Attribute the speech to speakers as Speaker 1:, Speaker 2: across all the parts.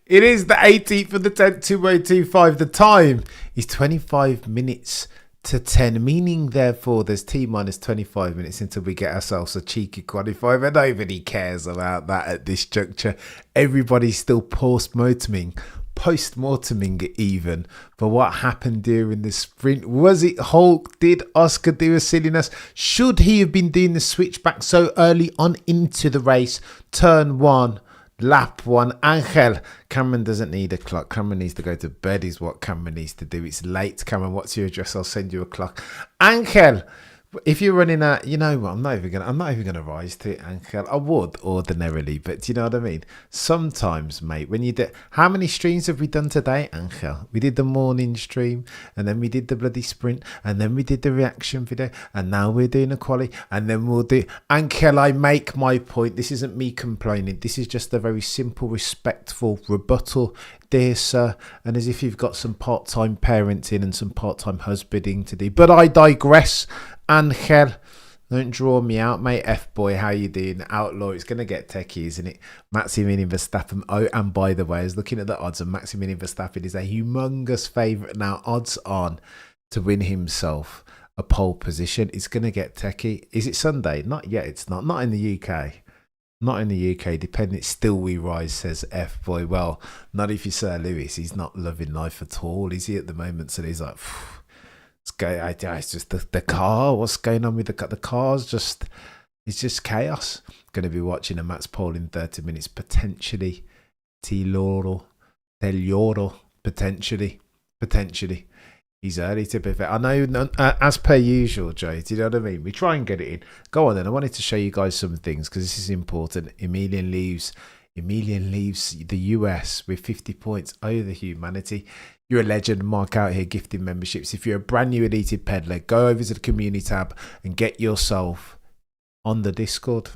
Speaker 1: It is the 18th of the 10th, 2025. The time is 25 minutes to 10, meaning therefore there's T minus 25 minutes until we get ourselves a cheeky qualifier. But nobody cares about that at this juncture. Everybody's still post-morteming even for what happened during the sprint. Was it Hulk? Did Oscar do a silliness? Should he have been doing the switchback so early on into the race? Turn one, lap one. Angel, Cameron doesn't need a clock. Cameron needs to go to bed is what Cameron needs to do. It's late. Cameron, what's your address? I'll send you a clock. Angel, if you're running a, you know what, I'm not even gonna rise to it, Angel. I would ordinarily, but do you know what I mean? Sometimes, mate, when you do, how many streams have we done today, Angel? We did the morning stream, and then we did the bloody sprint, and then we did the reaction video, and now we're doing a quali, and then we'll do. Angel, I make my point. This isn't me complaining. This is just a very simple, respectful rebuttal. Dear sir, and as if you've got some part-time parenting and some part-time husbanding to do. But I digress. Angel, don't draw me out, mate. F-boy, how you doing? Outlaw, it's going to get techie, isn't it? Maximilian Verstappen. Oh, and by the way, I was looking at the odds, and Maximilian Verstappen is a humongous favourite now. Odds on to win himself a pole position. It's going to get techie. Is it Sunday? Not yet, it's not. Not in the UK. Not in the UK, depending. Still we rise, says F-boy. Well, not if you're Sir Lewis. He's not loving life at all, is he, at the moment? So he's like, it's just the car. What's going on with the car? The car's just, it's just chaos. Going to be watching a Max pole in 30 minutes, potentially. Del Lloro, potentially. He's early to be fair. I know, as per usual, Joe. Do you know what I mean? We try and get it in. Go on then. I wanted to show you guys some things because this is important. Emilian leaves the US with 50 points over humanity. You're a legend. Mark out here gifting memberships. If you're a brand new Elite peddler, go over to the community tab and get yourself on the Discord,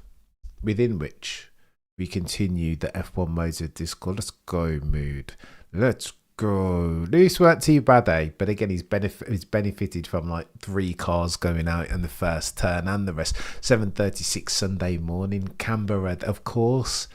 Speaker 1: within which we continue the F1 modes of Discord. Let's go, Mood. Let's go. This weren't too bad, eh? But again, he's benefited from like 3 cars going out in the first turn and the rest. 7:36 Sunday morning. Canberra, of course,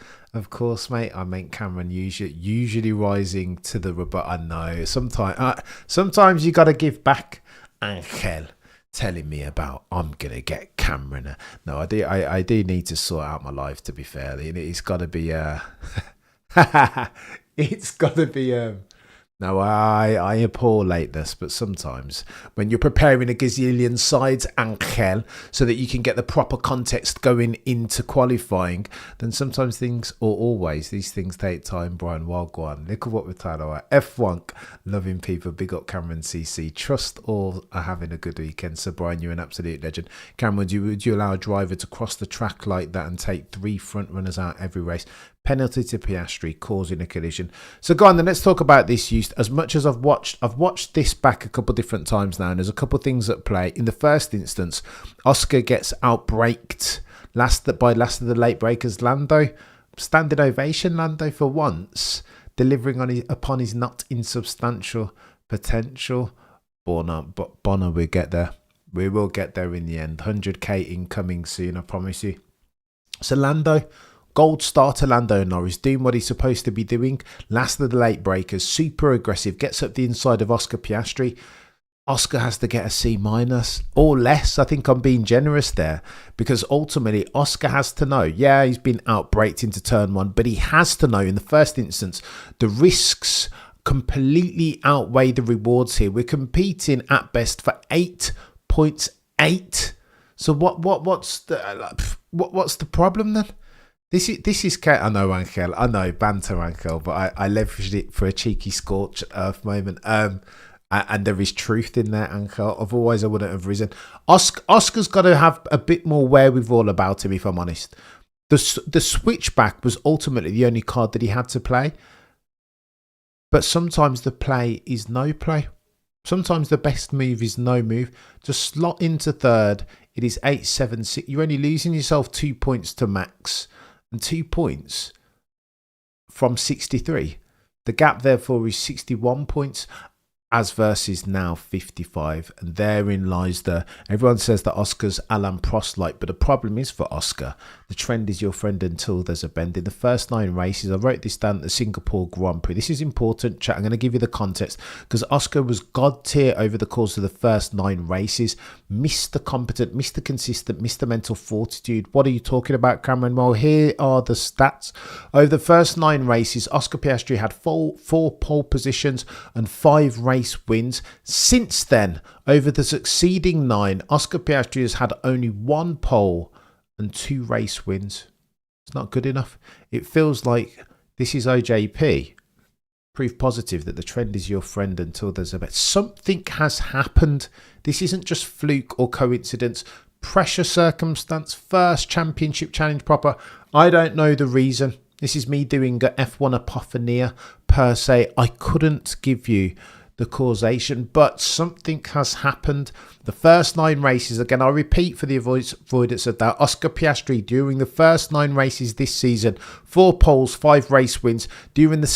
Speaker 1: mate. I mean, Cameron usually rising to the rebut. I know. Sometimes you got to give back. Angel telling me about I'm gonna get Cameron. No, I do need to sort out my life. To be fair, it's got to be it's got to be No, I abhor lateness, but sometimes when you're preparing a gazillion sides, Angel, so that you can get the proper context going into qualifying, then sometimes things, or always, these things take time. Brian Wildguan, look at what we're talking about. F1, loving people, big up Cameron CC. Trust all are having a good weekend. So Brian, you're an absolute legend. Cameron, would you allow a driver to cross the track like that and take 3 front runners out every race? Penalty to Piastri, causing a collision. So go on then, let's talk about this use. As much as I've watched this back a couple different times now, and there's a couple things at play. In the first instance, Oscar gets outbraked by last of the late breakers. Lando, standing ovation, Lando, for once, delivering upon his not insubstantial potential. Bonner will get there. We will get there in the end. 100k incoming soon, I promise you. So Lando, gold star to Lando Norris, doing what he's supposed to be doing. Last of the late breakers, super aggressive, gets up the inside of Oscar Piastri. Oscar has to get a C- or less. I think I'm being generous there, because ultimately Oscar has to know, yeah, he's been outbraked into turn 1, but he has to know in the first instance, the risks completely outweigh the rewards here. We're competing at best for 8.8. So what's the problem then? This is I know, Angel. I know, banter, Angel, but I leveraged it for a cheeky scorched earth moment. And there is truth in there, Angel. Otherwise, I wouldn't have risen. Oscar's got to have a bit more wherewithal about him, if I'm honest. The switchback was ultimately the only card that he had to play. But sometimes the play is no play. Sometimes the best move is no move. To slot into third, it is 8-7-6. You're only losing yourself 2 points to Max. And 2 points from 63. The gap, therefore, is 61 points. as versus now 55, and therein lies everyone says that Oscar's Alain Prost like, but the problem is for Oscar, the trend is your friend until there's a bend. In the first 9 races, I wrote this down at the Singapore Grand Prix. This is important, chat. I'm going to give you the context because Oscar was god tier over the course of the first 9 races. Mr. Competent, Mr. Consistent, Mr. Mental Fortitude. What are you talking about, Cameron? Well, here are the stats. Over the first 9 races, Oscar Piastri had 4 pole positions and 5 race wins. Since then, over the succeeding 9, Oscar Piastri has had only 1 pole and 2 race wins. It's not good enough. It feels like this is OJP. Proof positive that the trend is your friend until there's a bet. Something has happened. This isn't just fluke or coincidence. Pressure circumstance. First championship challenge proper. I don't know the reason. This is me doing a F1 apophenia per se. I couldn't give you the causation, but something has happened. The first 9 races, again, I repeat for the avoidance of that, Oscar Piastri during the first 9 races this season, 4 poles, 5 race wins. During the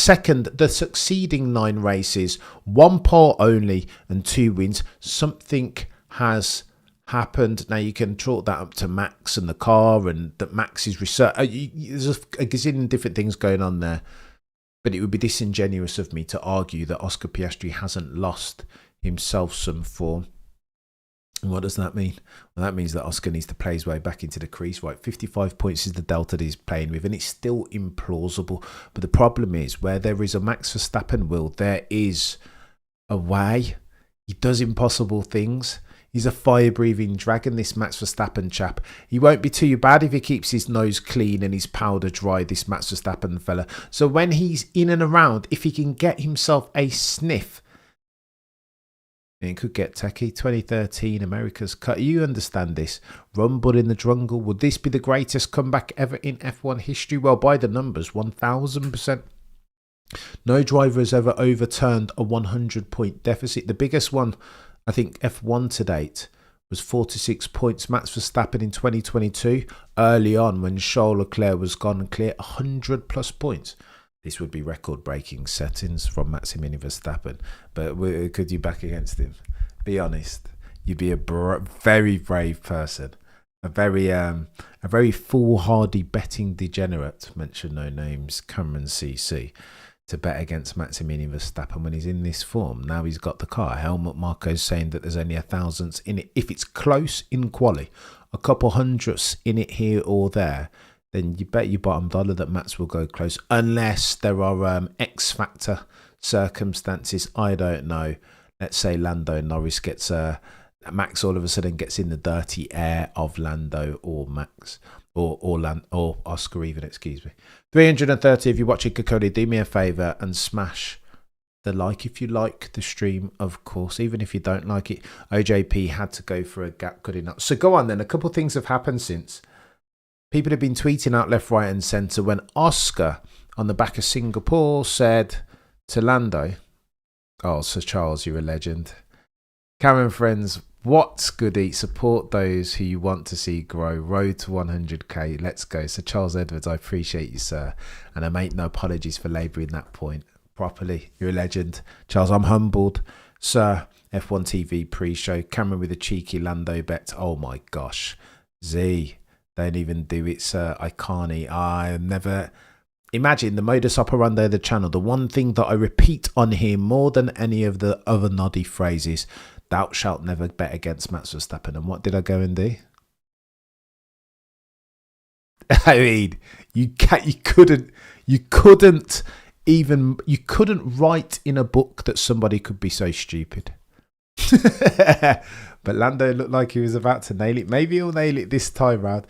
Speaker 1: succeeding 9 races, 1 pole only and 2 wins. Something has happened. Now you can chalk that up to Max and the car, and that Max is research. There's a gazillion different things going on there. But it would be disingenuous of me to argue that Oscar Piastri hasn't lost himself some form. And what does that mean? Well, that means that Oscar needs to play his way back into the crease. Right, 55 points is the delta that he's playing with, and it's still implausible. But the problem is, where there is a Max Verstappen will, there is a way. He does impossible things. He's a fire-breathing dragon, this Max Verstappen chap. He won't be too bad if he keeps his nose clean and his powder dry, this Max Verstappen fella. So when he's in and around, if he can get himself a sniff, it could get techie. 2013, America's Cut. You understand this. Rumble in the jungle. Would this be the greatest comeback ever in F1 history? Well, by the numbers, 1000%. No driver has ever overturned a 100-point deficit. The biggest one, I think, F1 to date was 46 points. Max Verstappen in 2022, early on when Charles Leclerc was gone and clear, 100 plus points. This would be record-breaking settings from Maximilian Verstappen. But could you back against him? Be honest. You'd be a very brave person. A very foolhardy betting degenerate, mention no names, Cameron CC, to bet against Maximilian Verstappen when he's in this form. Now he's got the car. Helmut Marko's saying that there's only 1,000 in it. If it's close in quali, a couple hundredths in it here or there, then you bet your bottom dollar that Max will go close, unless there are X factor circumstances. I don't know. Let's say Lando Norris gets Max all of a sudden gets in the dirty air of Lando or Max. Or Oscar even, excuse me. 330 if you're watching Kokoni, do me a favour and smash the like if you like the stream, of course. Even if you don't like it, OJP had to go for a gap good enough. So go on then. A couple of things have happened since. People have been tweeting out left, right and centre when Oscar, on the back of Singapore, said to Lando, "Oh, Sir Charles, you're a legend." Cameron friends, what's goody? Support those who you want to see grow. Road to 100k. Let's go. So Charles Edwards, I appreciate you, sir. And I make no apologies for labouring that point properly. You're a legend. Charles, I'm humbled. Sir, F1 TV pre-show. Cameron with a cheeky Lando bet. Oh my gosh. Z, don't even do it, sir. I can't. I never... Imagine the modus operandi of the channel. The one thing that I repeat on here more than any of the other noddy phrases: thou shalt never bet against Max Verstappen. And what did I go and do? I mean, you couldn't write in a book that somebody could be so stupid. But Lando looked like he was about to nail it. Maybe he'll nail it this time round.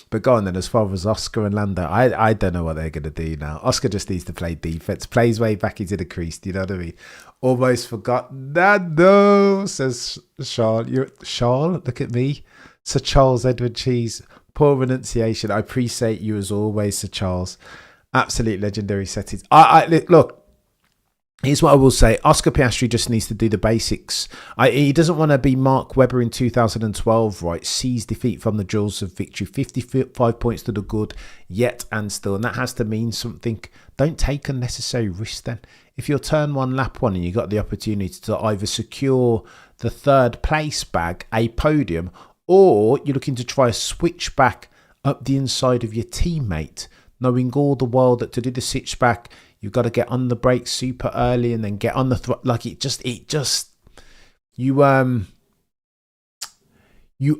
Speaker 1: But go on then, as far as Oscar and Lando, I don't know what they're going to do now. Oscar just needs to play defense, play his way back into the crease. Do you know what I mean? Almost forgot. Nando, says Charles. Charles, look at me. Sir Charles Edward Cheese. Poor pronunciation. I appreciate you as always, Sir Charles. Absolute legendary settings. Look, Here's what I will say. Oscar Piastri just needs to do the basics. He doesn't want to be Mark Webber in 2012, right? Seize defeat from the jaws of victory. 55 points to the good, yet and still. And that has to mean something. Don't take unnecessary risks then. If you're turn one, lap one, and you got the opportunity to either secure the third place bag, a podium, or you're looking to try a switchback up the inside of your teammate, knowing all the while that to do the switchback, you've got to get on the brakes super early and then get on the like you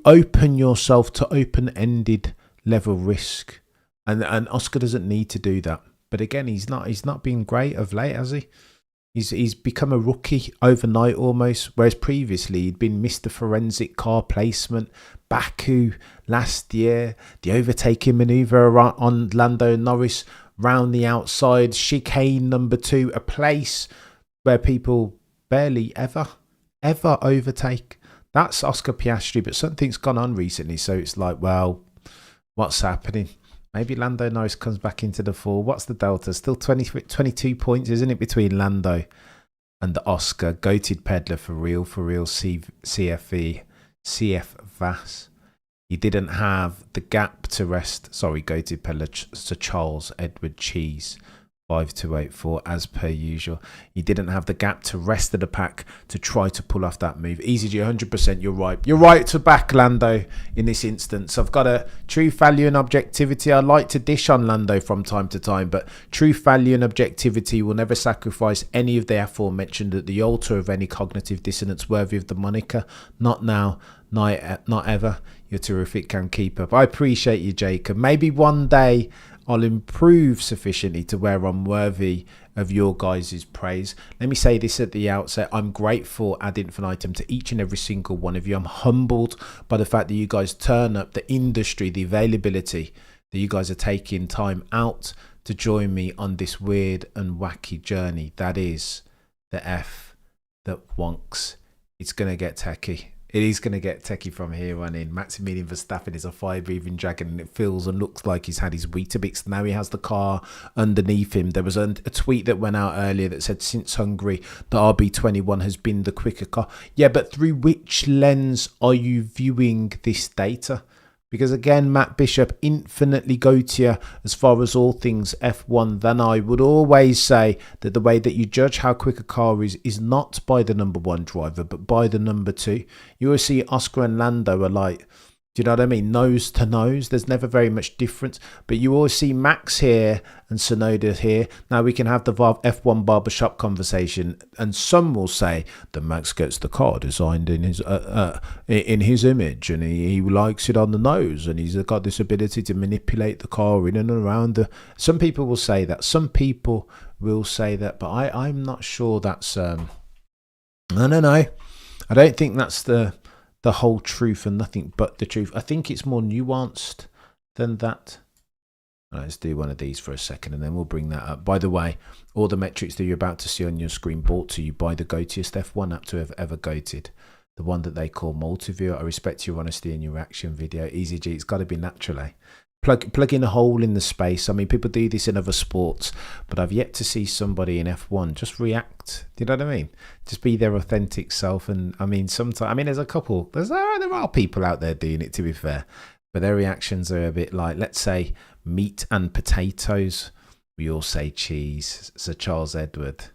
Speaker 1: open yourself to open-ended level risk, and Oscar doesn't need to do that. But again, he's not been great of late, has he? He's become a rookie overnight almost, whereas previously he'd been Mr. Forensic car placement. Baku last year, the overtaking manoeuvre on Lando Norris round the outside, chicane number 2, a place where people barely ever overtake. That's Oscar Piastri, but something's gone on recently, so it's like, well, what's happening? Maybe Lando Norris comes back into the four. What's the delta? Still 22 points, isn't it, between Lando and the Oscar? Goated peddler for real, CFE, CF Vass. He didn't have the gap to rest. Sorry, goated peddler Sir Charles Edward Cheese. 5284 as per usual. He didn't have the gap to rest of the pack to try to pull off that move. EasyG, 100%, you're right. You're right to back Lando in this instance. I've got a truth, value and objectivity. I like to dish on Lando from time to time, but truth, value and objectivity will never sacrifice any of the aforementioned at the altar of any cognitive dissonance worthy of the moniker. Not now, not ever. You're terrific, can keep up. I appreciate you, Jacob. Maybe one day I'll improve sufficiently to where I'm worthy of your guys' praise. Let me say this at the outset. I'm grateful ad infinitum to each and every single one of you. I'm humbled by the fact that you guys turn up, the industry, the availability, that you guys are taking time out to join me on this weird and wacky journey. That is the F that wonks. It's going to get techie. It is going to get techie from here on in. Maximilian Verstappen is a fire-breathing dragon, and it feels and looks like he's had his Weetabix. Now he has the car underneath him. There was a tweet that went out earlier that said, since Hungary, the RB21 has been the quicker car. Yeah, but through which lens are you viewing this data? Because again, Matt Bishop, infinitely goatier as far as all things F1 than I, would always say that the way that you judge how quick a car is not by the number one driver, but by the number two. You will see Oscar and Lando are like, do you know what I mean? Nose to nose. There's never very much difference. But you always see Max here and Sonoda here. Now we can have the F1 barbershop conversation. And some will say that Max gets the car designed in his image. And he likes it on the nose. And he's got this ability to manipulate the car in and around. Some people will say that. Some people will say that. But I'm not sure that's... I don't know. I don't think that's the whole truth and nothing but the truth. I think it's more nuanced than that. Let's do one of these for a second and then we'll bring that up. By the way, all the metrics that you're about to see on your screen brought to you by the goatiest F1 app to have ever goated. The one that they call Multiview. I respect your honesty in your reaction video. EasyG, it's got to be natural, eh? Plug in a hole in the space. I mean, people do this in other sports, but I've yet to see somebody in F1 just react. Do you know what I mean? Just be their authentic self. And I mean, sometimes, I mean, there's a couple, there are people out there doing it, to be fair, but their reactions are a bit like, let's say, meat and potatoes. We all say cheese. Sir Charles Edward,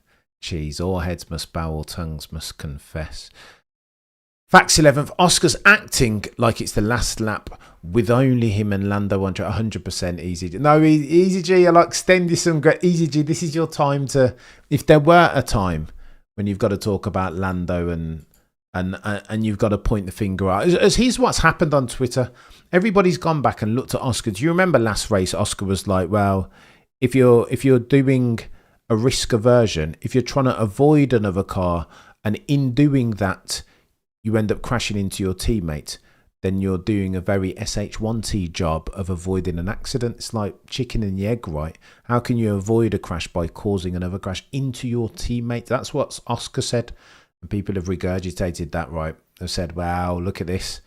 Speaker 1: cheese. All heads must bow, all tongues must confess. Facts 11th, Oscar's acting like it's the last lap with only him and Lando on track. 100% Easy. No, EasyG, I'll extend this some great. EasyG, this is your time to, if there were a time when you've got to talk about Lando and you've got to point the finger out. As here's what's happened on Twitter. Everybody's gone back and looked at Oscar. Do you remember last race? Oscar was like, well, if you're doing a risk aversion, if you're trying to avoid another car, and in doing that, you end up crashing into your teammate, then you're doing a very SH1T job of avoiding an accident. It's like chicken and the egg, right? How can you avoid a crash by causing another crash into your teammate? That's what Oscar said. And people have regurgitated that, right? They've said, wow, look at this.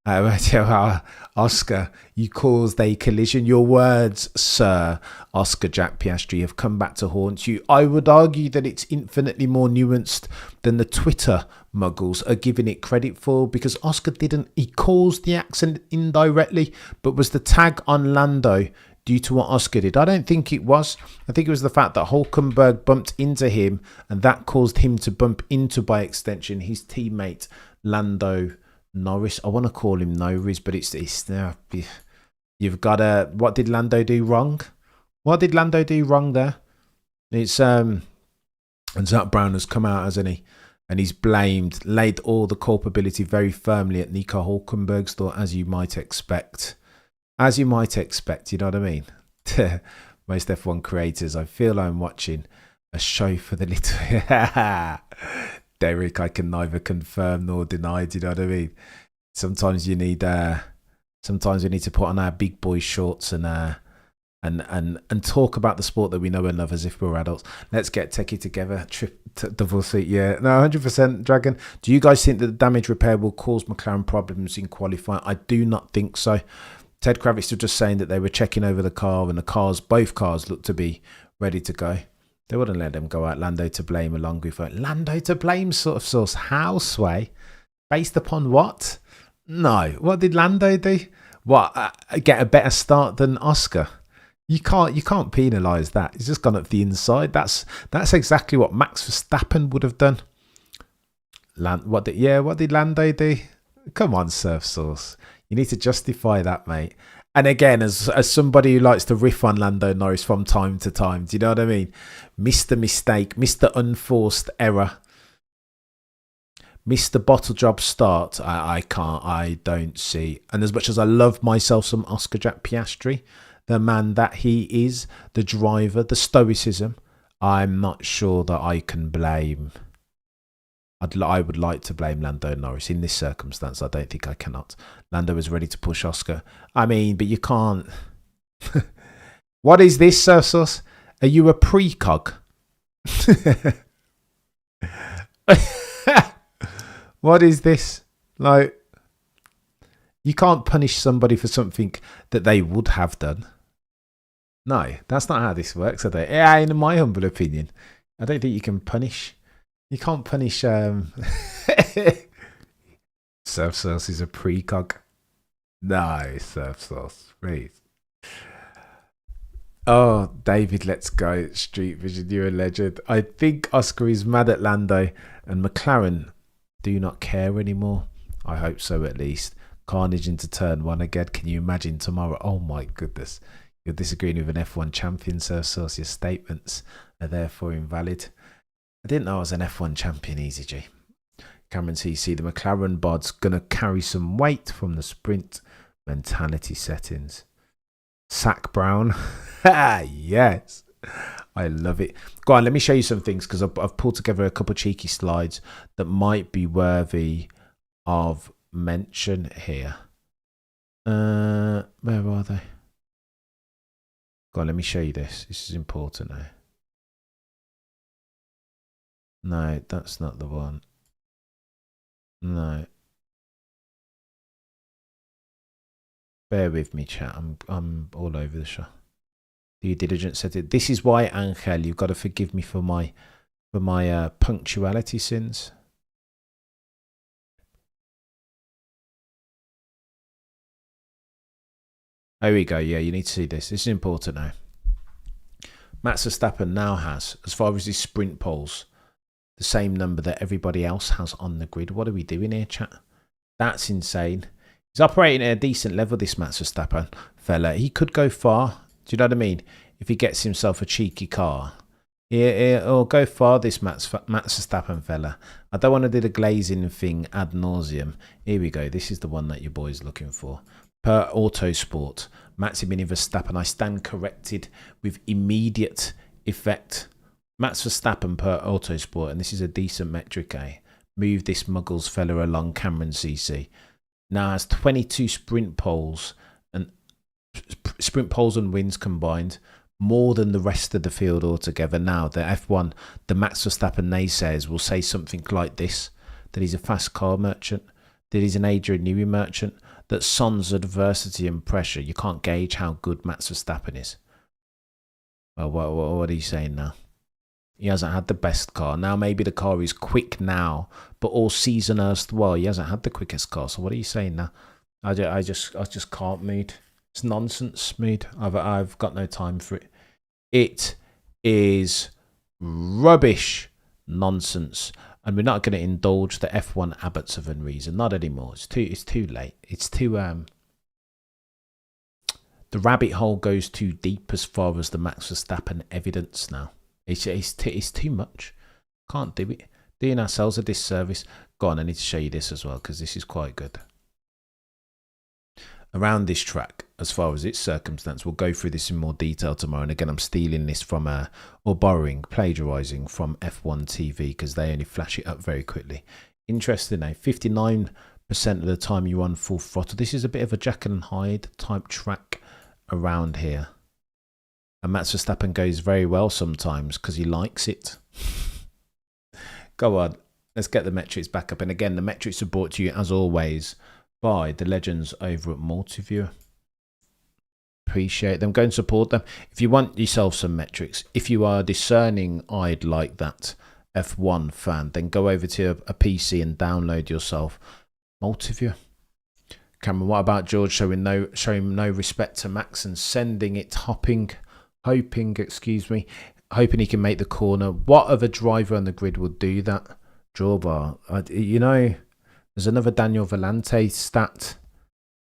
Speaker 1: Oscar, you caused a collision. Your words, sir, Oscar Jack Piastri, have come back to haunt you. I would argue that it's infinitely more nuanced than the Twitter muggles are giving it credit for, because Oscar didn't. He caused the accident indirectly, but was the tag on Lando due to what Oscar did? I don't think it was. I think it was the fact that Hulkenberg bumped into him, and that caused him to bump into, by extension, his teammate Lando Norris. I want to call him Norris, but it's you've got to. What did Lando do wrong? What did Lando do wrong there? It's and Zach Brown has come out, hasn't he? And he's laid all the culpability very firmly at Nico Hulkenberg's door, as you might expect. As you might expect, you know what I mean? Most F1 creators, I feel I'm watching a show for the little... Derek, I can neither confirm nor deny, do you know what I mean? Sometimes you need sometimes we need to put on our big boy shorts and talk about the sport that we know and love as if we're adults. Let's get techie together. Double seat, yeah. No, 100%, Dragon. Do you guys think that the damage repair will cause McLaren problems in qualifying? I do not think so. Ted Kravitz was just saying that they were checking over the car, and both cars looked to be ready to go. They wouldn't let them go out. Lando to blame along with Lando to blame sort of source. How, Sway? Based upon what? No. What did Lando do? What? Get a better start than Oscar? You can't penalise that. He's just gone up the inside. That's exactly what Max Verstappen would have done. What did Lando do? Come on, Surf Source. You need to justify that, mate. And again, as somebody who likes to riff on Lando Norris from time to time, do you know what I mean? Mr. Mistake, Mr. Unforced Error, Mr. Bottle Job Start. I don't see. And as much as I love myself some Oscar Jack Piastri, the man that he is, the driver, the stoicism, I'm not sure that I can blame. I would like to blame Lando Norris. In this circumstance, I don't think I cannot. Lando was ready to push Oscar. I mean, but you can't. What is this, Sursus? Are you a precog? What is this? Like, you can't punish somebody for something that they would have done. No, that's not how this works, I don't. Yeah, in my humble opinion, I don't think you can punish. You can't punish. Surf Sauce is a precog. No, Surf Sauce, please. Oh, David, let's go. Street Vision, you're a legend. I think Oscar is mad at Lando, and McLaren do not care anymore. I hope so, at least. Carnage into turn one again. Can you imagine tomorrow? Oh my goodness. You're disagreeing with an F1 champion, Surf Sauce. Your statements are therefore invalid. I didn't know I was an F1 champion, Easy G. Cameron CC, the McLaren bod's going to carry some weight from the sprint mentality settings. Sack Brown. Yes. I love it. Go on, let me show you some things, because I've pulled together a couple of cheeky slides that might be worthy of mention here. Where are they? Go on, let me show you this. This is important now. No, that's not the one. No. Bear with me, chat. I'm all over the show. Due diligence said it. This is why, Angel, you've got to forgive me for my punctuality sins. There we go. Yeah, you need to see this. This is important now. Max Verstappen now has, as far as his sprint poles, the same number that everybody else has on the grid. What are we doing here, chat? That's insane. He's operating at a decent level, this Max Verstappen fella. He could go far. Do you know what I mean? If he gets himself a cheeky car. He'll go far, this Max Verstappen fella. I don't want to do the glazing thing ad nauseum. Here we go. This is the one that your boy's looking for. Per Autosport, Maximilian Verstappen. I stand corrected with immediate effect. Max Verstappen per Autosport, and this is a decent metric, eh? Move this Muggles fella along, Cameron CC. Now has 22 sprint poles and wins combined, more than the rest of the field altogether. Now the F1, the Max Verstappen naysayers will say something like this: that he's a fast car merchant, that he's an Adrian Newey merchant, that Son's adversity and pressure, you can't gauge how good Max Verstappen is. Well, what are you saying now? He hasn't had the best car. Now maybe the car is quick now, but all season erstwhile, he hasn't had the quickest car. So what are you saying now? I just can't, Mead. It's nonsense, Mead. I've got no time for it. It is rubbish nonsense. And we're not going to indulge the F1 abbots of unreason. Not anymore. It's too late. It's too the rabbit hole goes too deep as far as the Max Verstappen evidence now. It's too much. Can't do it. Doing ourselves a disservice. Go on, I need to show you this as well because this is quite good. Around this track, as far as its circumstance, we'll go through this in more detail tomorrow. And again, I'm stealing this from or borrowing, plagiarising from F1 TV because they only flash it up very quickly. Interesting, 59% of the time you're on full throttle. This is a bit of a Jekyll and Hyde type track around here. And Max Verstappen goes very well sometimes because he likes it. Go on, let's get the metrics back up. And again, the metrics are brought to you, as always, by the legends over at Multiviewer. Appreciate them. Go and support them. If you want yourself some metrics, if you are discerning-eyed like that F1 fan, then go over to a PC and download yourself Multiviewer. Cameron, what about George showing no respect to Max and sending it hoping he can make the corner? What other driver on the grid would do that? Drawbar. There's another Daniel Vellante stat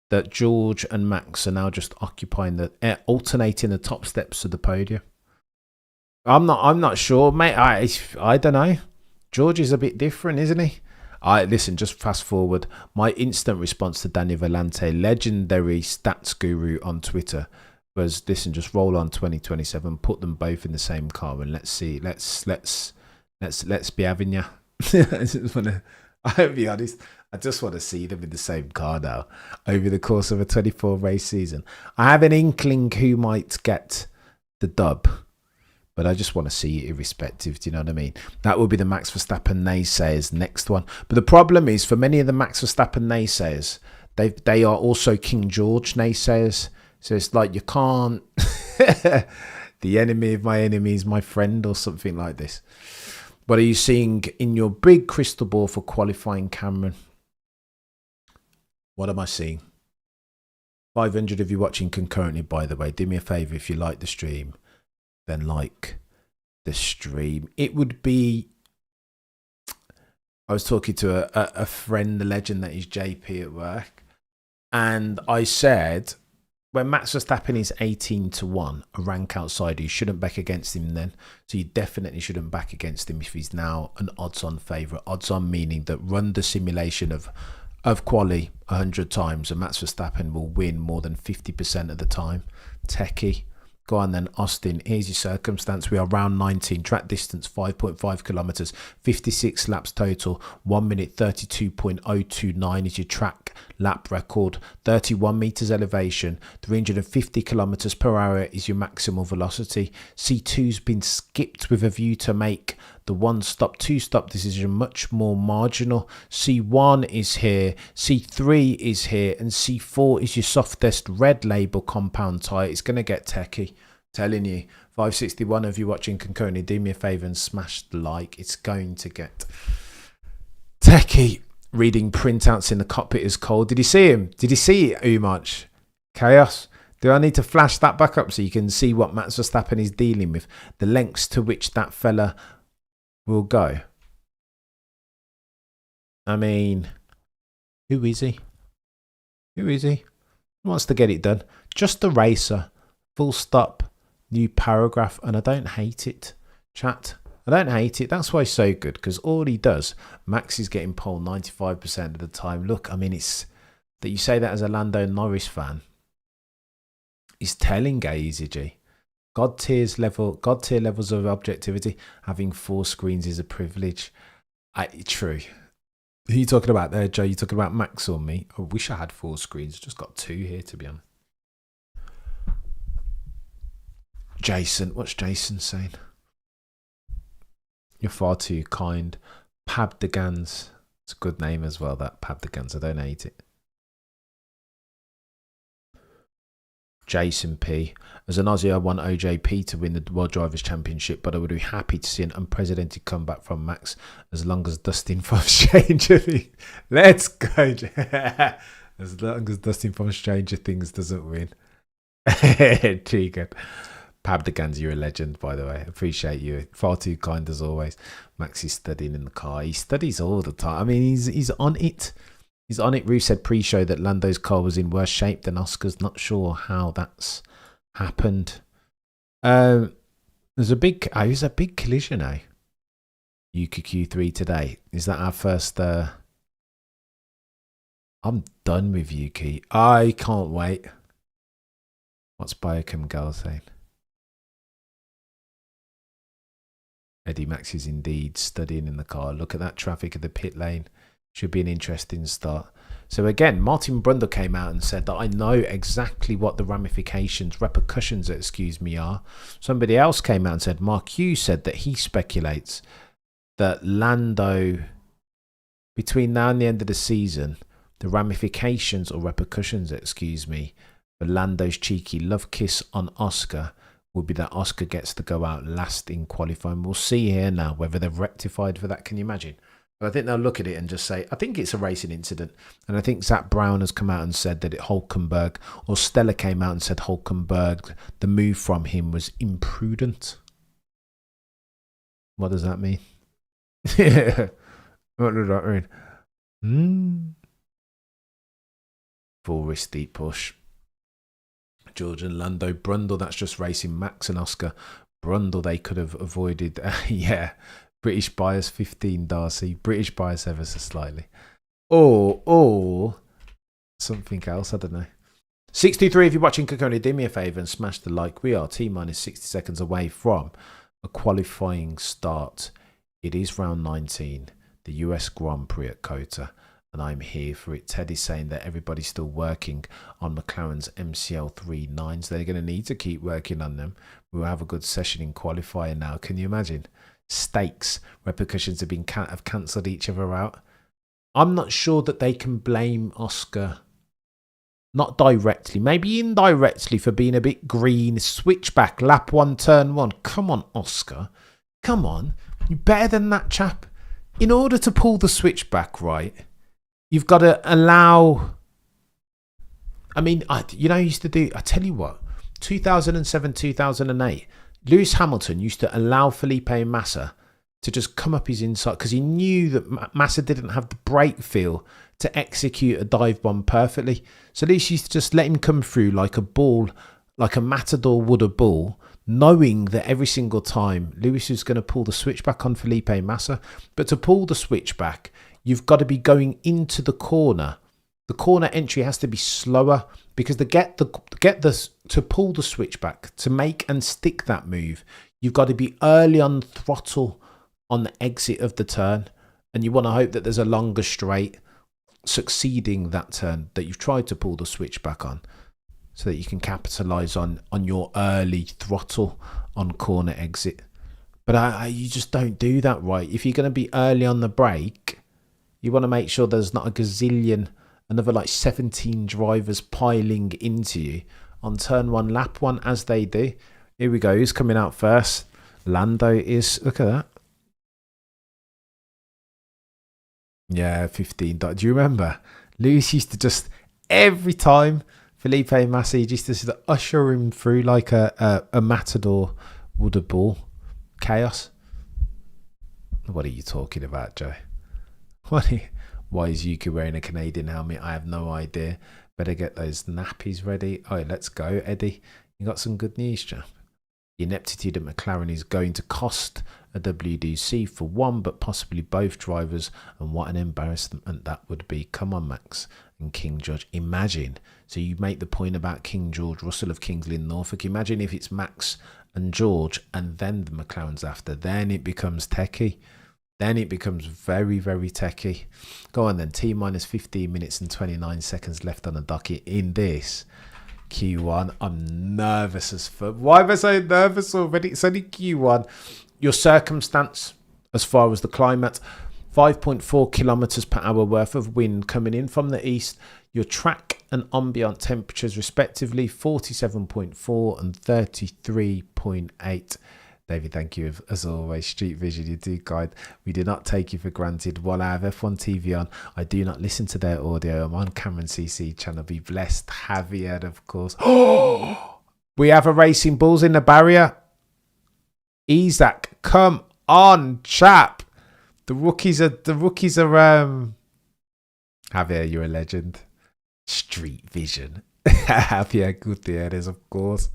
Speaker 1: that George and Max are now just occupying alternating the top steps of the podium. I'm not sure, mate. I don't know. George is a bit different, isn't he? Listen, just fast forward. My instant response to Daniel Vellante, legendary stats guru on Twitter, was listen, just roll on 2027, put them both in the same car, and let's see. Let's be having ya. I'll be honest. I just want to see them in the same car now over the course of a 24 race season. I have an inkling who might get the dub, but I just want to see it irrespective. Do you know what I mean? That will be the Max Verstappen naysayers next one. But the problem is, for many of the Max Verstappen naysayers, they are also King George naysayers. So it's like you can't. The enemy of my enemy is my friend, or something like this. What are you seeing in your big crystal ball for qualifying, Cameron? What am I seeing? 500 of you watching concurrently, by the way. Do me a favour, if you like the stream, then like the stream. It would be... I was talking to a friend, the legend that is JP at work, and I said, when Max Verstappen is 18-1, a rank outsider, you shouldn't back against him then. So you definitely shouldn't back against him if he's now an odds-on favourite. Odds-on meaning that run the simulation of quali 100 times and Max Verstappen will win more than 50% of the time. Techie. Go on then, Austin. Here's your circumstance. We are round 19. Track distance 5.5 kilometres. 56 laps total. 1 minute 32.029 is your track lap record. 31 metres elevation. 350 kilometres per hour is your maximal velocity. C2's been skipped with a view to make the one-stop, two-stop decision much more marginal. C1 is here. C3 is here. And C4 is your softest red label compound tyre. It's going to get techie. Telling you. 561 of you watching concurrently, do me a favour and smash the like. It's going to get techie. Reading printouts in the cockpit is cold. Did you see him? Did you see it, Umach? Chaos. Do I need to flash that back up so you can see what Max Verstappen is dealing with? The lengths to which that fella will go. I mean, who is he? Who is he? Who wants to get it done? Just a racer. Full stop. New paragraph. And I don't hate it. Chat. I don't hate it. That's why he's so good. Because all he does, Max is getting pole 95% of the time. Look, I mean, it's that you say that as a Lando Norris fan. He's telling Easy G. God tier levels of objectivity. Having 4 screens is a privilege. True. Who are you talking about there, Joe? You talking about Max or me? I wish I had 4 screens. Just got 2 here, to be honest. Jason. What's Jason saying? You're far too kind. Pabdegans. It's a good name as well, that Pabdegans. I don't hate it. Jason P. As an Aussie, I want OJP to win the World Drivers' Championship, but I would be happy to see an unprecedented comeback from Max as long as Dustin from Stranger Things. Let's go. As long as Dustin from Stranger Things doesn't win. Too good. Pabdagans, you're a legend, by the way. Appreciate you. Far too kind as always. Max is studying in the car. He studies all the time. I mean, he's on it. He's on it. Rue said pre-show that Lando's car was in worse shape than Oscar's. Not sure how that's happened. There's a big collision, eh? Yuki Q3 today. Is that our first? I'm done with Yuki. I can't wait. What's Biochem Girl saying? Eddie Max is indeed studying in the car. Look at that traffic at the pit lane. Should be an interesting start. So again, Martin Brundle came out and said that I know exactly what the repercussions, are. Somebody else came out and said, Mark Hughes said that he speculates that Lando, between now and the end of the season, the repercussions, for Lando's cheeky love kiss on Oscar would be that Oscar gets to go out last in qualifying. We'll see here now whether they've rectified for that. Can you imagine? But I think they'll look at it and just say, I think it's a racing incident. And I think Zach Brown has come out and said that Hulkenberg, or Stella came out and said Hulkenberg, the move from him was imprudent. What does that mean? What does that mean? Full risk deep push. George and Lando. Brundle, that's just racing. Max and Oscar. Brundle, they could have avoided. Yeah. British bias 15, Darcy. British bias ever so slightly. Or something else. I don't know. 623, if you're watching Kokoni, do me a favour and smash the like. We are T-minus 60 seconds away from a qualifying start. It is round 19, the US Grand Prix at COTA, and I'm here for it. Teddy's saying that everybody's still working on McLaren's MCL39s. They're going to need to keep working on them. We'll have a good session in qualifying now. Can you imagine? Stakes, repercussions have cancelled each other out. I'm not sure that they can blame Oscar, not directly, maybe indirectly, for being a bit green. Switchback, lap 1, turn 1. Come on, Oscar. Come on. You're better than that chap. In order to pull the switchback right, you've got to allow... I mean, I used to do... I tell you what, 2007, 2008... Lewis Hamilton used to allow Felipe Massa to just come up his inside because he knew that Massa didn't have the brake feel to execute a dive bomb perfectly. So Lewis used to just let him come through like a ball, like a matador would a bull, knowing that every single time Lewis was going to pull the switchback on Felipe Massa. But to pull the switchback, you've got to be going into the corner. The corner entry has to be slower because to pull the switchback, to make and stick that move, you've got to be early on throttle on the exit of the turn, and you want to hope that there's a longer straight succeeding that turn that you've tried to pull the switchback on, so that you can capitalise on your early throttle on corner exit. But you just don't do that right. If you're going to be early on the brake, you want to make sure there's not a gazillion, another like 17 drivers piling into you on turn 1, lap 1, as they do. Here we go. Who's coming out first? Lando is. Look at that. Yeah, 15. Do you remember? Lewis used to just, every time Felipe Massa, he used to usher him through like a matador would a bull. Chaos. What are you talking about, Joe? Why is Yuki wearing a Canadian helmet? I have no idea. Better get those nappies ready. Oh, let's go, Eddie. You got some good news, chap. The ineptitude at McLaren is going to cost a WDC for one, but possibly both drivers. And what an embarrassment that would be. Come on, Max and King George. Imagine. So you make the point about King George Russell of Kingsley and Norfolk. Imagine if it's Max and George and then the McLaren's after. Then it becomes techie. Then it becomes very, very techie. Go on then. T-minus 15 minutes and 29 seconds left on the docket in this Q1. I'm nervous as fuck. Why am I so nervous already? It's only Q1. Your circumstance as far as the climate, 5.4 kilometers per hour worth of wind coming in from the east. Your track and ambient temperatures respectively, 47.4 and 33.8. David, thank you as always. Street Vision, you do guide. We do not take you for granted. While I have F1 TV on, I do not listen to their audio. I'm on Cameron CC channel. Be blessed. Javier, of course. We have a Racing Bulls in the barrier. Isaac, come on, chap. The rookies are Javier, you're a legend. Street Vision. Javier Gutierrez, of course.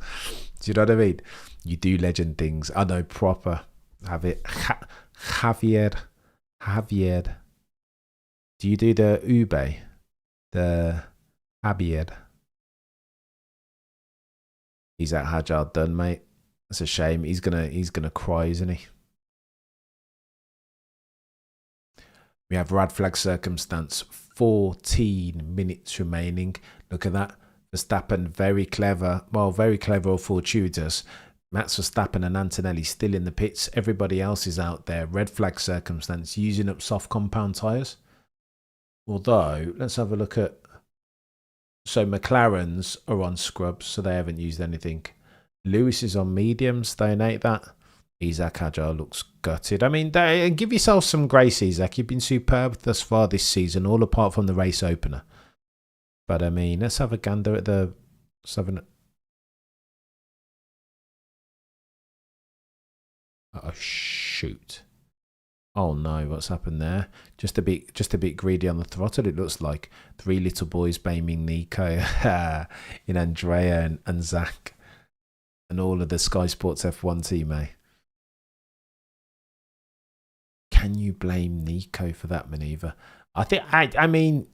Speaker 1: Do you know what I mean? You do legend things. I know proper. Javier. Do you do the Ube? The Javier. He's at Hajar done, mate. That's a shame. He's gonna cry, isn't he? We have red flag circumstance. 14 minutes remaining. Look at that. Verstappen, very clever. Well, very clever or fortuitous. Max Verstappen and Antonelli still in the pits. Everybody else is out there. Red flag circumstance, using up soft compound tyres. Although, let's have a look at... So McLaren's are on scrubs, so they haven't used anything. Lewis is on mediums. They ain't that. Isaac Hajar looks gutted. I mean, give yourself some grace, Isaac. You've been superb thus far this season, all apart from the race opener. But I mean, let's have a gander at the 7. Oh shoot! Oh no, what's happened there? Just a bit greedy on the throttle. It looks like 3 little boys blaming Nico in Andrea and Zach and all of the Sky Sports F1 team, eh? Can you blame Nico for that manoeuvre? I mean,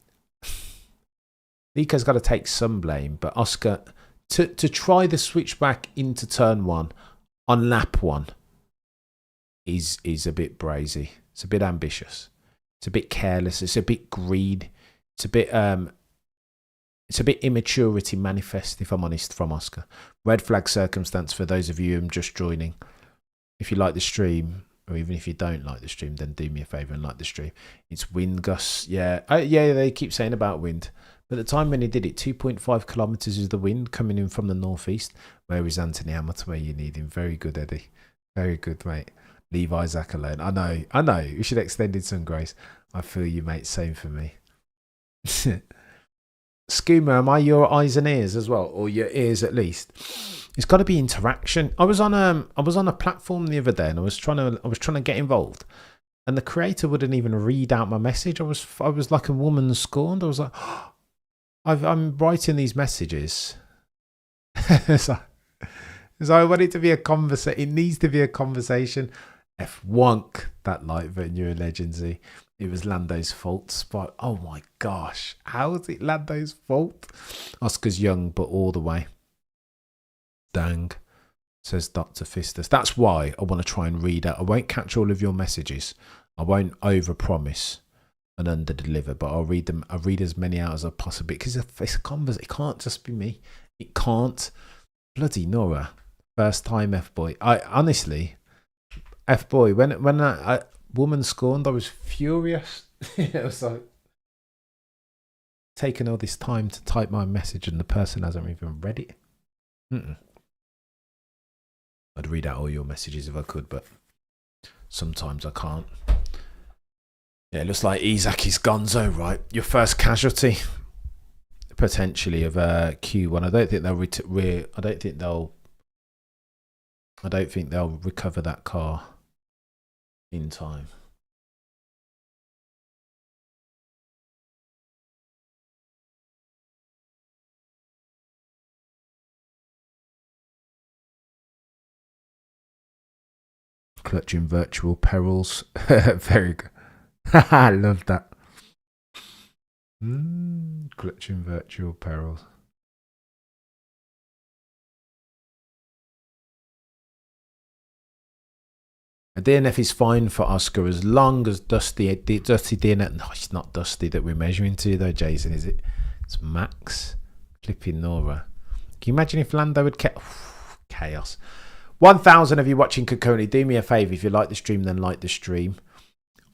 Speaker 1: Nico's got to take some blame, but Oscar, to try the switchback into turn 1 on lap 1 is a bit brazy. It's a bit ambitious. It's a bit careless. It's a bit greed. It's a bit immaturity manifest, if I'm honest, from Oscar. Red flag circumstance for those of you who are just joining. If you like the stream, or even if you don't like the stream, then do me a favour and like the stream. It's wind gusts. Yeah, they keep saying about wind. But at the time when he did it, 2.5 kilometres is the wind coming in from the northeast. Where is Anthony Hamilton where you need him? Very good, Eddie. Very good, mate. Leave Isaac alone. I know. We should extend in some grace. I feel you, mate. Same for me. Skooma, am I your eyes and ears as well? Or your ears at least? It's got to be interaction. I was on a platform the other day and I was trying to get involved. And the creator wouldn't even read out my message. I was like a woman scorned. I was like, oh, I'm writing these messages. So I want it to be a conversation. It needs to be a conversation. F1, that light but you're a legendsy. It was Lando's fault. Spot. Oh my gosh. How is it Lando's fault? Oscar's young, but all the way. Dang, says Dr. Fistus. That's why I want to try and read out. I won't catch all of your messages. I won't overpromise and underdeliver, but I'll read them. I'll read as many out as I possibly, because it's a conversation. It can't just be me. It can't. Bloody Nora. First time F-boy. I honestly, F-boy, when I woman scorned, I was furious. It was like taking all this time to type my message and the person hasn't even read it. I'd read out all your messages if I could, but sometimes I can't. Yeah, it looks like Isaac is gonzo, right? Your first casualty, potentially, of Q1. I don't think they'll recover that car in time. Clutching virtual perils. Very good. I love that. Clutching virtual perils. A DNF is fine for Oscar as long as Dusty DNF. No, it's not Dusty that we're measuring to though, Jason, is it? It's Max. Flipping Nora. Can you imagine if Lando would chaos? 1,000 of you watching concurrently. Do me a favour, if you like the stream, then like the stream.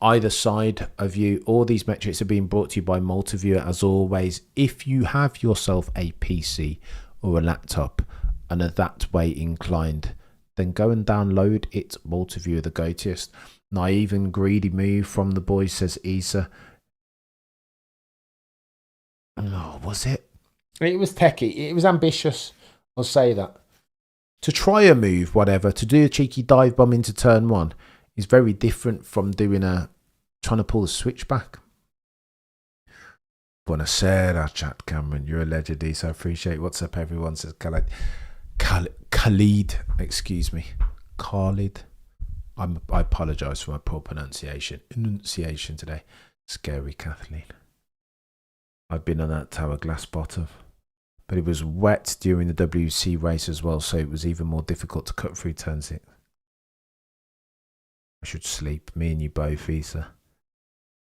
Speaker 1: either side of you. All these metrics are being brought to you by Multiviewer as always. If you have yourself a PC or a laptop and are that way inclined, then go and download it. Multiviewer, the go-toest. Naive and greedy move from the boys, says Isa. Oh, was it? It was techie. It was ambitious. I'll say that. To try a move, whatever, to do a cheeky dive bomb into turn one is very different from trying to pull a switchback. Buonasera, chat Cameron. You're a legend, so I appreciate it. What's up, everyone? Says Khalid. Excuse me. Khalid. I apologise for my poor enunciation today. Scary Kathleen. I've been on that tower glass bottom. But it was wet during the WC race as well, so it was even more difficult to cut through turn 6. I should sleep, me and you both, Isa.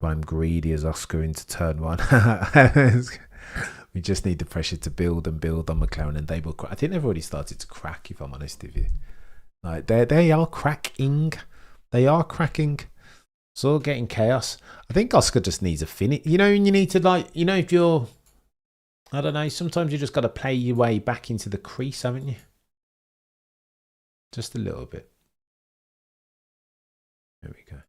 Speaker 1: But I'm greedy as Oscar into turn 1. We just need the pressure to build on McLaren, and they will crack. I think they've already started to crack, if I'm honest with you. Like they are cracking. They are cracking. It's all getting chaos. I think Oscar just needs a finish. You know, you need to if you're, I don't know, sometimes you just got to play your way back into the crease, haven't you? Just a little bit. There we go.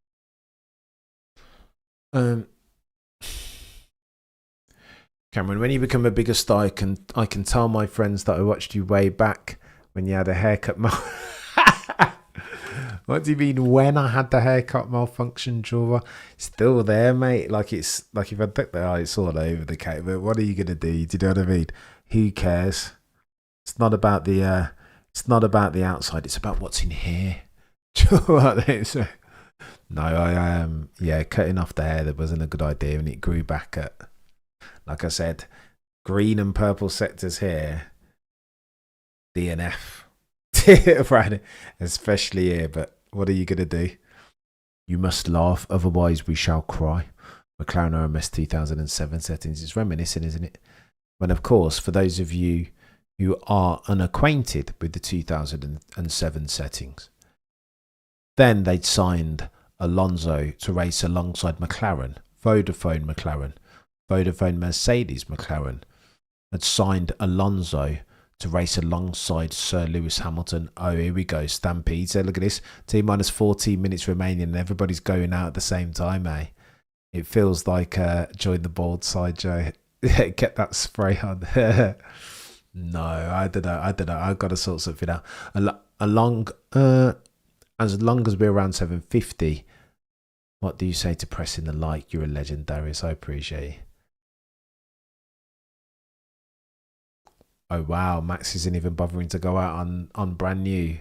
Speaker 1: Cameron, when you become a bigger star, I can tell my friends that I watched you way back when you had a haircut. What do you mean when I had the haircut malfunction, Jova? Still there, mate. Like it's like if I took the eye, it's all over the cake. But what are you gonna do? Do you know what I mean? Who cares? It's not about the outside. It's about what's in here. No, I cutting off the hair that wasn't a good idea, and it grew back at, like I said, green and purple sectors here. DNF. Right, especially here, but what are you going to do? You must laugh, otherwise we shall cry. McLaren RMS 2007 settings. It's reminiscent, isn't it? When, of course, for those of you who are unacquainted with the 2007 settings, then they'd signed Alonso to race alongside McLaren, Vodafone Mercedes McLaren had signed Alonso to race alongside Sir Lewis Hamilton. Oh, here we go, Stampede. So look at this, T minus 14 minutes remaining and everybody's going out at the same time, eh? It feels like join the board side, Joe. Get that spray on. No, I don't know. I've got to sort something out. As long as we're around 750, what do you say to pressing the like? You're a legend, Darius. I appreciate it. Oh, wow. Max isn't even bothering to go out on brand new.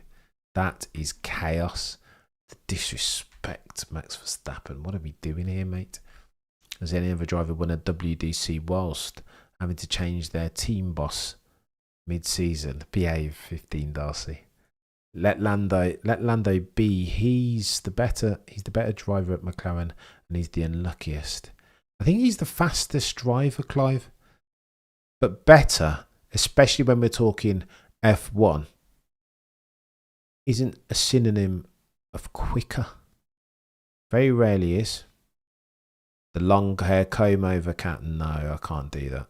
Speaker 1: That is chaos. The disrespect, Max Verstappen. What are we doing here, mate? Has any other driver won a WDC whilst having to change their team boss mid-season? Behave, 15 Darcy. Let Lando be. He's the better driver at McLaren, and he's the unluckiest. I think he's the fastest driver, Clive. But better, especially when we're talking F1, isn't a synonym of quicker. Very rarely is. The long hair comb over cat. No, I can't do that.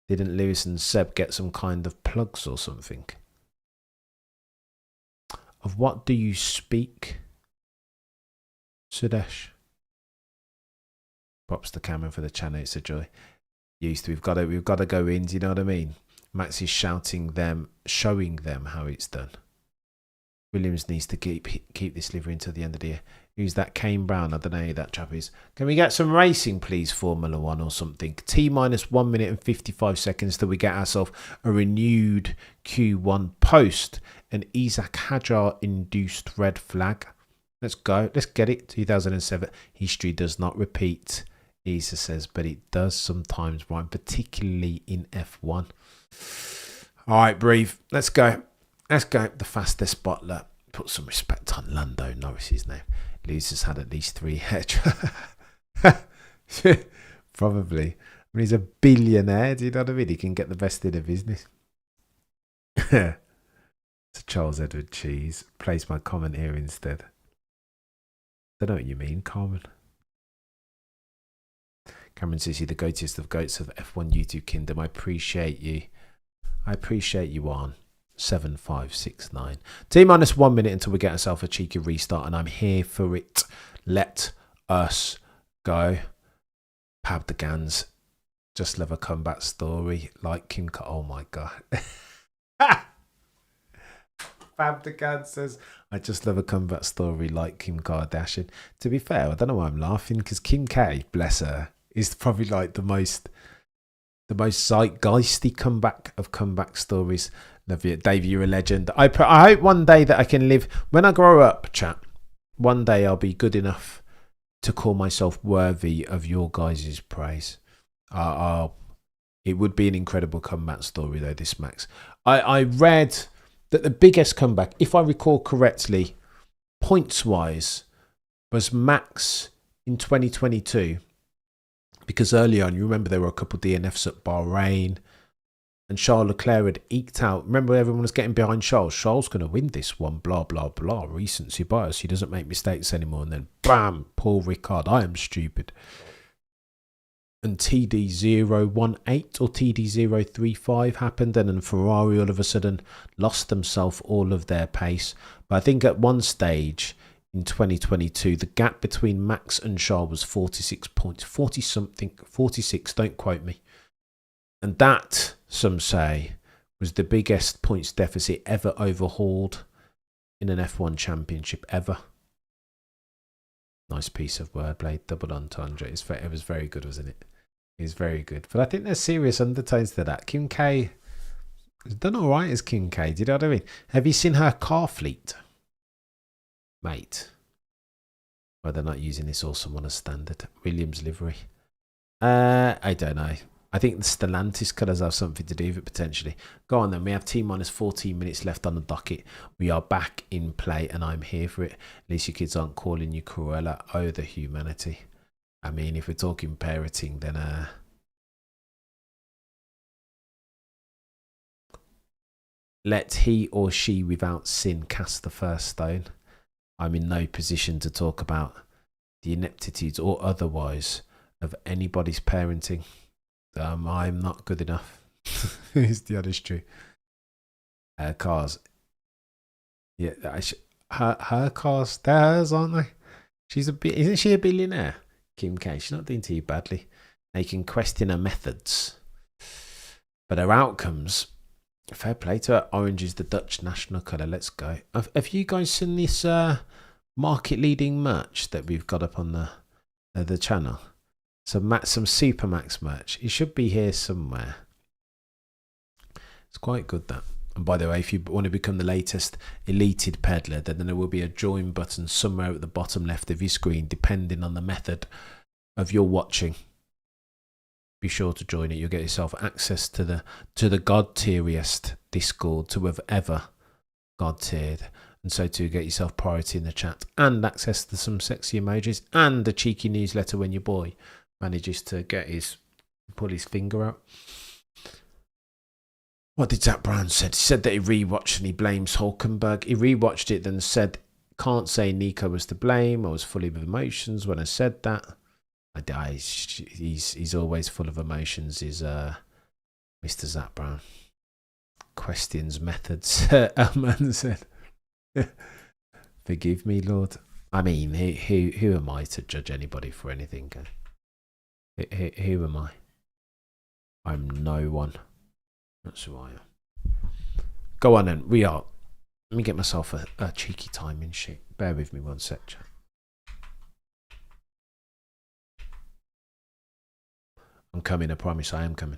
Speaker 1: Didn't Lewis and Seb get some kind of plugs or something? Of what do you speak, Sudesh? Props to Cameron for the channel. It's a joy. We've got to go in. Do you know what I mean? Max is showing them how it's done. Williams needs to keep this livery until the end of the year. Who's that? Kane Brown. I don't know who that chap is. Can we get some racing, please? Formula One or something. T minus 1 minute and 55 seconds till we get ourselves a renewed Q1 post. An Isaac Hajar induced red flag. Let's go. Let's get it. 2007. History does not repeat, Isa says, but it does sometimes, right? Particularly in F1. All right, breathe. Let's go. The fastest bottler. Put some respect on Lando Norris's name. Lewis has had at least 3 hedge. Probably. I mean, he's a billionaire. Do you know what I mean? He can get the best in the business. To Charles Edward Cheese. Place my comment here instead. Don't know what you mean, Carmen. Cameron says you're the goatiest of goats of F1 YouTube kingdom. I appreciate you. I appreciate you on 7569. T-1 minute until we get ourselves a cheeky restart, and I'm here for it. Let us go. Pabdagans. Just love a comeback story like Kim. Oh my god. Fabdagan says, I just love a comeback story like Kim Kardashian. To be fair, I don't know why I'm laughing, because Kim K, bless her, is probably like the most zeitgeisty comeback stories. Love you, Dave. You're a legend. I hope one day that I can live. When I grow up, chat, one day I'll be good enough to call myself worthy of your guys' praise. It would be an incredible comeback story, though. This, Max. I read that the biggest comeback, if I recall correctly, points wise, was Max in 2022. Because early on, you remember there were a couple of DNFs at Bahrain, and Charles Leclerc had eked out. Remember, everyone was getting behind Charles. Charles going to win this one, blah, blah, blah. Recency bias. He doesn't make mistakes anymore. And then, bam, Paul Ricard. I am stupid. And TD018 or TD035 happened. And then Ferrari all of a sudden lost themselves all of their pace. But I think at one stage in 2022, the gap between Max and Charles was 46 points. 40-something, 46, don't quote me. And that, some say, was the biggest points deficit ever overhauled in an F1 championship ever. Nice piece of wordplay, double entendre. It was very good, wasn't it? It was very good. But I think there's serious undertones to that. Kim K has done all right as Kim K. Do you know what I mean? Have you seen her car fleet? Mate. Well, they're not using this awesome on a standard. Williams livery. I don't know. I think the Stellantis colours have something to do with it, potentially. Go on then. We have T-minus 14 minutes left on the docket. We are back in play, and I'm here for it. At least your kids aren't calling you Cruella. Oh, the humanity. I mean, if we're talking parenting, then... let he or she without sin cast the first stone. I'm in no position to talk about the ineptitudes or otherwise of anybody's parenting. I'm not good enough. Is the honest truth. Cars. Yeah, her cars, they're hers, aren't they? Isn't she a billionaire? Kim K. She's not doing too badly. They can question her methods, but her outcomes. Fair play to her. Orange is the Dutch national colour. Let's go. Have you guys seen this market-leading merch that we've got up on the channel? Some Supermax merch. It should be here somewhere. It's quite good, that. And by the way, if you want to become the latest elated peddler, then there will be a join button somewhere at the bottom left of your screen, depending on the method of your watching. Be sure to join it. You'll get yourself access to the god tieriest Discord to have ever god tiered, and so to get yourself priority in the chat and access to some sexy emojis and a cheeky newsletter when your boy manages to pull his finger out. What did Zach Brown said? He said that he rewatched and he blames Hulkenberg. He rewatched it, then said, "Can't say Nico was to blame. I was full of emotions when I said that." He's always full of emotions, is Mr. Zach Brown. Questions methods. Elman said, "Forgive me, Lord." I mean, who am I to judge anybody for anything? Who am I? I'm no one. That's who I am. Go on then. Let me get myself a cheeky timing sheet. Bear with me one sec, chat. I'm coming, I promise I am coming.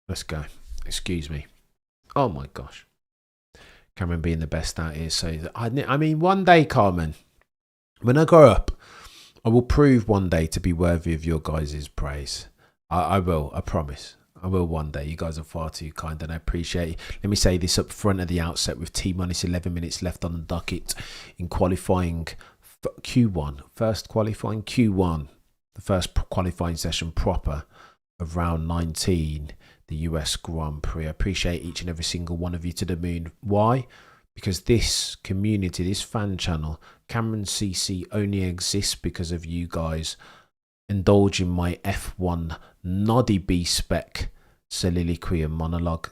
Speaker 1: Let's go. Excuse me. Oh my gosh. Cameron being the best out here. So I mean, one day, Carmen, when I grow up, I will prove one day to be worthy of your guys' praise. I will. I promise. I will one day. You guys are far too kind and I appreciate it. Let me say this up front at the outset with T-minus 11 minutes left on the docket in qualifying Q1. First qualifying Q1. The first qualifying session proper of round 19. The US Grand Prix. I appreciate each and every single one of you to the moon. Why? Because this community, this fan channel, Cameron CC only exists because of you guys indulging my F1 noddy B spec soliloquy and monologue.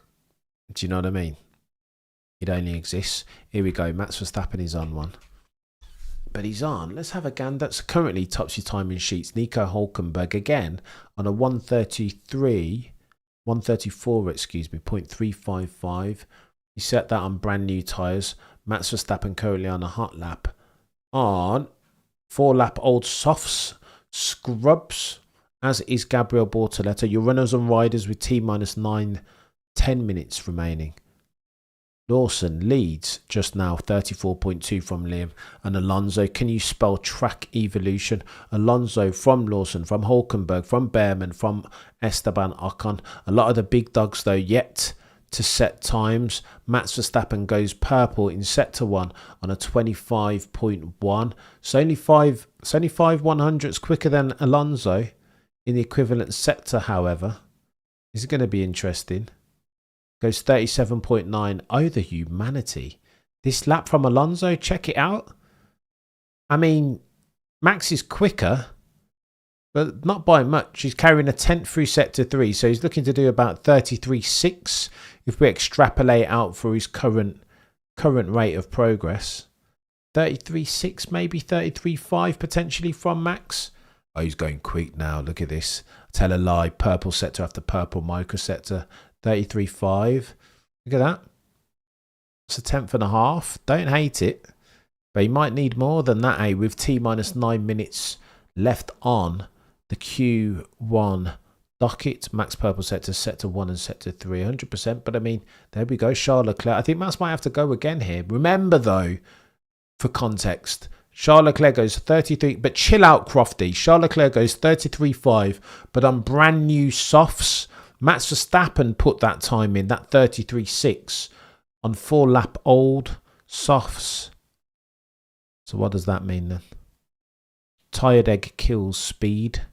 Speaker 1: Do you know what I mean? It only exists. Here we go. Max Verstappen is on one. But he's on. Let's have a gander. That's currently tops your timing sheets. Nico Hulkenberg again on a 134, excuse me, 0.355. He set that on brand new tyres. Max Verstappen currently on a hot lap on 4 lap old softs, scrubs, as is Gabriel Bortoleto. Your runners and riders with T-minus 9, 10 minutes remaining. Lawson leads just now 34.2 from Liam and Alonso. Can you spell track evolution? Alonso from Lawson, from Hulkenberg, from Behrman, from Esteban Ocon. A lot of the big dogs though yet to set times. Max Verstappen goes purple in sector 1 on a 25.1. So only 5 100ths quicker than Alonso in the equivalent sector, however. Is it going to be interesting? Goes 37.9. Oh, the humanity. This lap from Alonso, check it out. I mean, Max is quicker, but not by much. He's carrying a 10th through sector 3, so he's looking to do about 33.6 if we extrapolate out for his current rate of progress. 33.6, maybe 33.5 potentially from Max. Oh, he's going quick now. Look at this. Tell a lie. Purple sector after purple micro sector. 33.5. Look at that. It's a 10th and a half. Don't hate it. But he might need more than that, eh? With T-minus 9 minutes left on the Q1 docket. Max purple sector, sector 1 and sector 3. 100%. But I mean, there we go. Charles Leclerc. I think Max might have to go again here. Remember though, for context, Charles Leclerc goes 33. But chill out, Crofty. Charles Leclerc goes 33.5. But on brand new softs. Max Verstappen put that time in, that 33.6 on 4 lap old softs. So what does that mean then? Tired egg kills speed.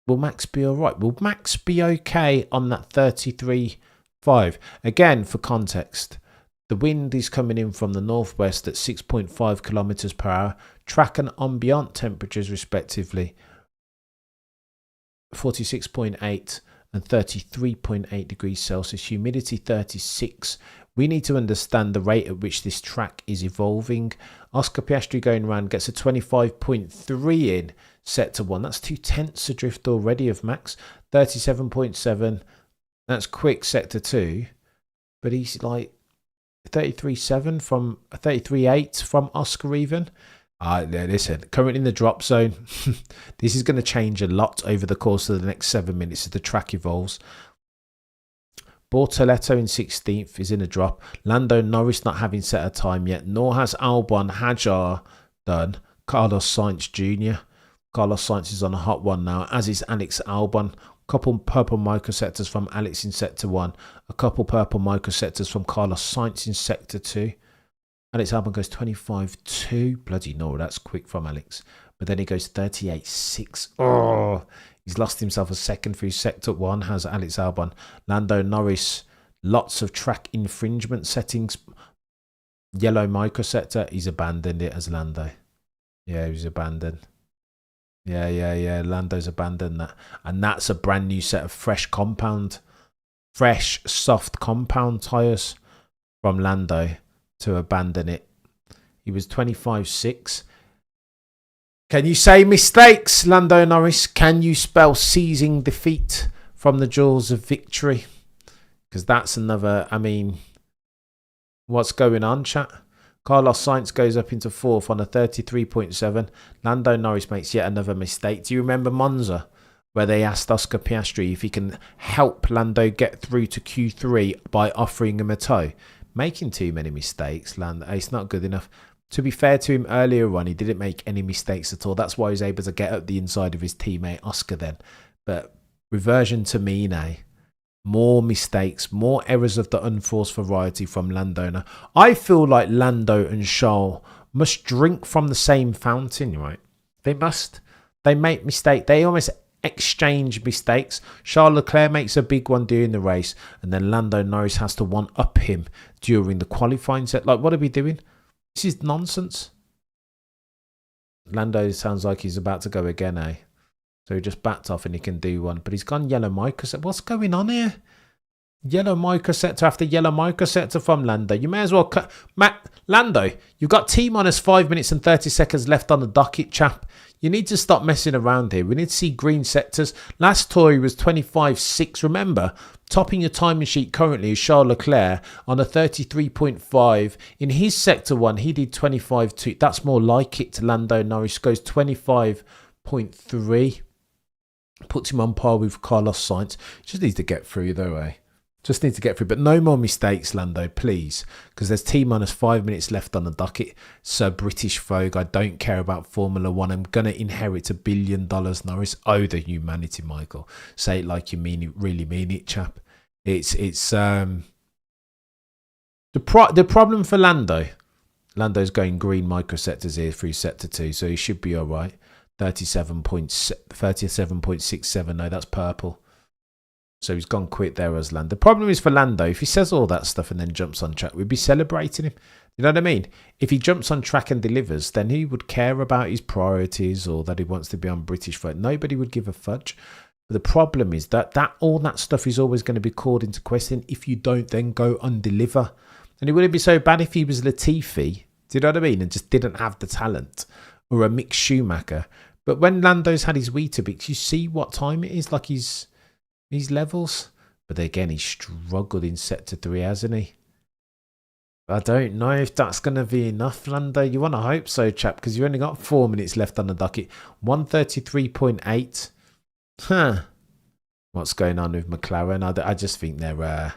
Speaker 1: Will Max be alright? Will Max be okay on that 33.5? Again, for context, the wind is coming in from the northwest at 6.5 kilometers per hour. Track and ambient temperatures respectively 46.8 and 33.8 degrees Celsius, humidity 36. We need to understand the rate at which this track is evolving. Oscar Piastri going around gets a 25.3 in sector 1. That's 2/10 adrift already of Max. 37.7. That's quick sector 2. But he's like 33.7 from 33.8 from Oscar even. Listen, currently in the drop zone. This is going to change a lot over the course of the next 7 minutes as the track evolves. Bortoleto in 16th is in a drop. Lando Norris not having set a time yet, nor has Albon Hajar done. Carlos Sainz Jr. Carlos Sainz is on a hot one now, as is Alex Albon. Couple purple microsectors from Alex in sector 1. A couple purple microsectors from Carlos Sainz in sector 2. Alex Albon goes 25.2. Bloody no, that's quick from Alex. But then he goes 38.6. Oh, he's lost himself a second through sector 1, has Alex Albon. Lando Norris, lots of track infringement settings. Yellow microsector, he's abandoned it as Lando. Yeah, he's abandoned. Yeah. Lando's abandoned that. And that's a brand new set of fresh, soft compound tyres from Lando to abandon it. He was 25.6. Can you say mistakes, Lando Norris? Can you spell seizing defeat from the jaws of victory? Because that's another, I mean, what's going on, chat? Carlos Sainz goes up into 4th on a 33.7. Lando Norris makes yet another mistake. Do you remember Monza, where they asked Oscar Piastri if he can help Lando get through to Q3 by offering him a tow? Making too many mistakes, Lando. It's not good enough. To be fair to him, earlier on, he didn't make any mistakes at all. That's why he was able to get up the inside of his teammate Oscar then. But Reversion to mean, eh? More mistakes, more errors of the unforced variety from Lando. I feel like Lando and Charles must drink from the same fountain, right? They must. They make mistakes. They almost exchange mistakes. Charles Leclerc makes a big one during the race, and then Lando Norris has to one-up him during the qualifying set. Like, what are we doing? This is nonsense. Lando sounds like he's about to go again, eh? So he just backed off and he can do one. But he's gone yellow microsector. What's going on here? Yellow microsector after yellow microsector from Lando. You may as well cut. Lando, you've got T-minus 5 minutes and 30 seconds left on the docket, chap. You need to stop messing around here. We need to see green sectors. Last tour he was 25.6. Remember, topping your timing sheet currently is Charles Leclerc on a 33.5. In his sector 1, he did 25.2. That's more like it. Lando Norris goes 25.3. Puts him on par with Carlos Sainz. Just needs to get through though, eh? Just need to get through. But no more mistakes, Lando, please. Because there's T-minus 5 minutes left on the docket. Sir British Vogue, I don't care about Formula 1. I'm going to inherit $1 billion, Norris. Oh, the humanity, Michael. Say it like you mean it, really mean it, chap. It's the problem for Lando. Lando's going green microsectors here through sector 2, so he should be all right. 37.67. No, that's purple. So he's gone quick there as Lando. The problem is for Lando, if he says all that stuff and then jumps on track, we'd be celebrating him. You know what I mean? If he jumps on track and delivers, then he would care about his priorities or that he wants to be on British Vote. Nobody would give a fudge. But the problem is that all that stuff is always going to be called into question if you don't then go and deliver. And it wouldn't be so bad if he was Latifi, do you know what I mean? And just didn't have the talent. Or a Mick Schumacher. But when Lando's had his Weetabix, you see what time it is, like his levels. But again, he's struggled in sector 3, hasn't he? I don't know if that's going to be enough, Lando. You want to hope so, chap, because you've only got 4 minutes left on the docket. 133.8. Huh. What's going on with McLaren? I just think they're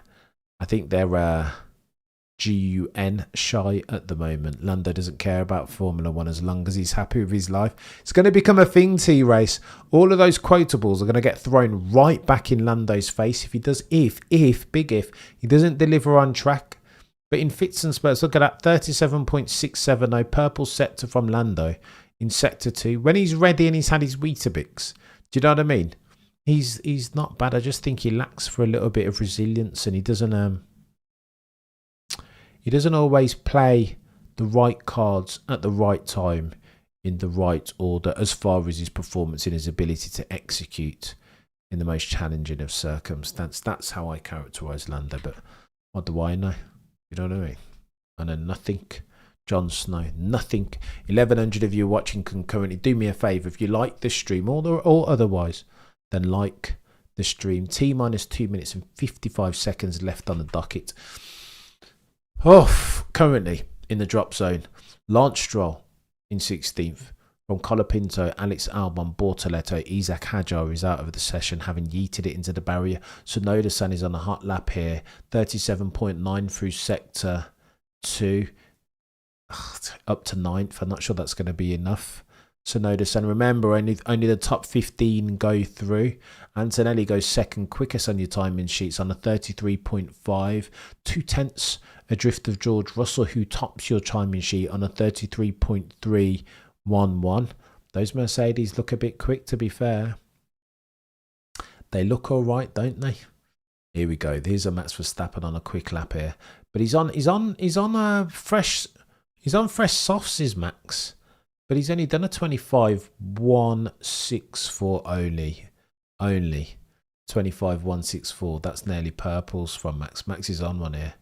Speaker 1: GUN shy at the moment. Lando doesn't care about Formula 1 as long as he's happy with his life. It's going to become a thing, T-Race. All of those quotables are going to get thrown right back in Lando's face if he does, big if, he doesn't deliver on track. But in fits and spurts, look at that, 37.670, purple sector from Lando in sector 2. When he's ready and he's had his Weetabix, do you know what I mean? He's not bad. I just think he lacks for a little bit of resilience and he doesn't always play the right cards at the right time in the right order as far as his performance and his ability to execute in the most challenging of circumstances. That's how I characterise Lando, but what do I know? You know what I mean? I know nothing. Jon Snow, nothing. 1,100 of you watching concurrently. Do me a favour, if you like this stream or otherwise, then like the stream. T-minus 2 minutes and 55 seconds left on the docket. Currently in the drop zone, Lance Stroll in 16th. From Colapinto, Alex Albon, Bortoletto, Isaac Hadjar is out of the session, having yeeted it into the barrier. Tsunoda-san is on a hot lap here, 37.9 through sector 2, up to 9th. I'm not sure that's going to be enough. Tsunoda-san, remember, only the top 15 go through. Antonelli goes second quickest on your timing sheets on a 33.5, 2/10 adrift of George Russell, who tops your timing sheet on a 33.311. Those Mercedes look a bit quick, to be fair. They look all right, don't they? Here we go. Here's a Max Verstappen on a quick lap here, but he's on fresh softs, is Max. But he's only done a 25.164 only 25.164. That's nearly purples from Max. Max is on one here.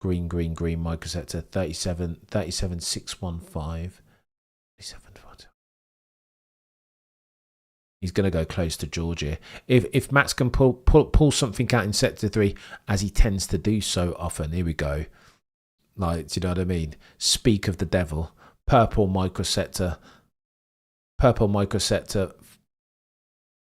Speaker 1: Green microsector 37.615. He's going to go close to George here. If Max can pull something out in sector 3, as he tends to do so often. Here we go. Like, do you know what I mean? Speak of the devil. Purple microsector.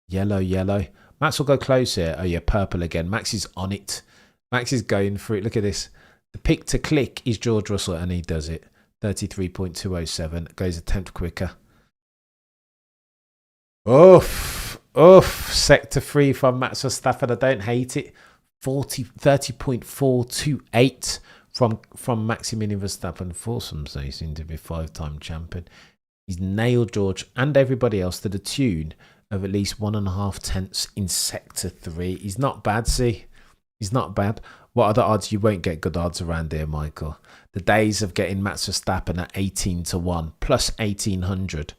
Speaker 1: Yellow. Max will go close here. Oh yeah, purple again. Max is on it. Max is going for it. Look at this. The pick to click is George Russell, and he does it. 33.207. Goes a tenth quicker. Oof, sector 3 from Max Verstappen. I don't hate it. 30.428 from Maximilian Verstappen. Foursome, so he seemed to be 5-time champion. He's nailed George and everybody else to the tune of at least 1.5 tenths in sector 3. He's not bad, see? He's not bad. What are the odds? You won't get good odds around here, Michael. The days of getting Max Verstappen at 18-1 plus 1800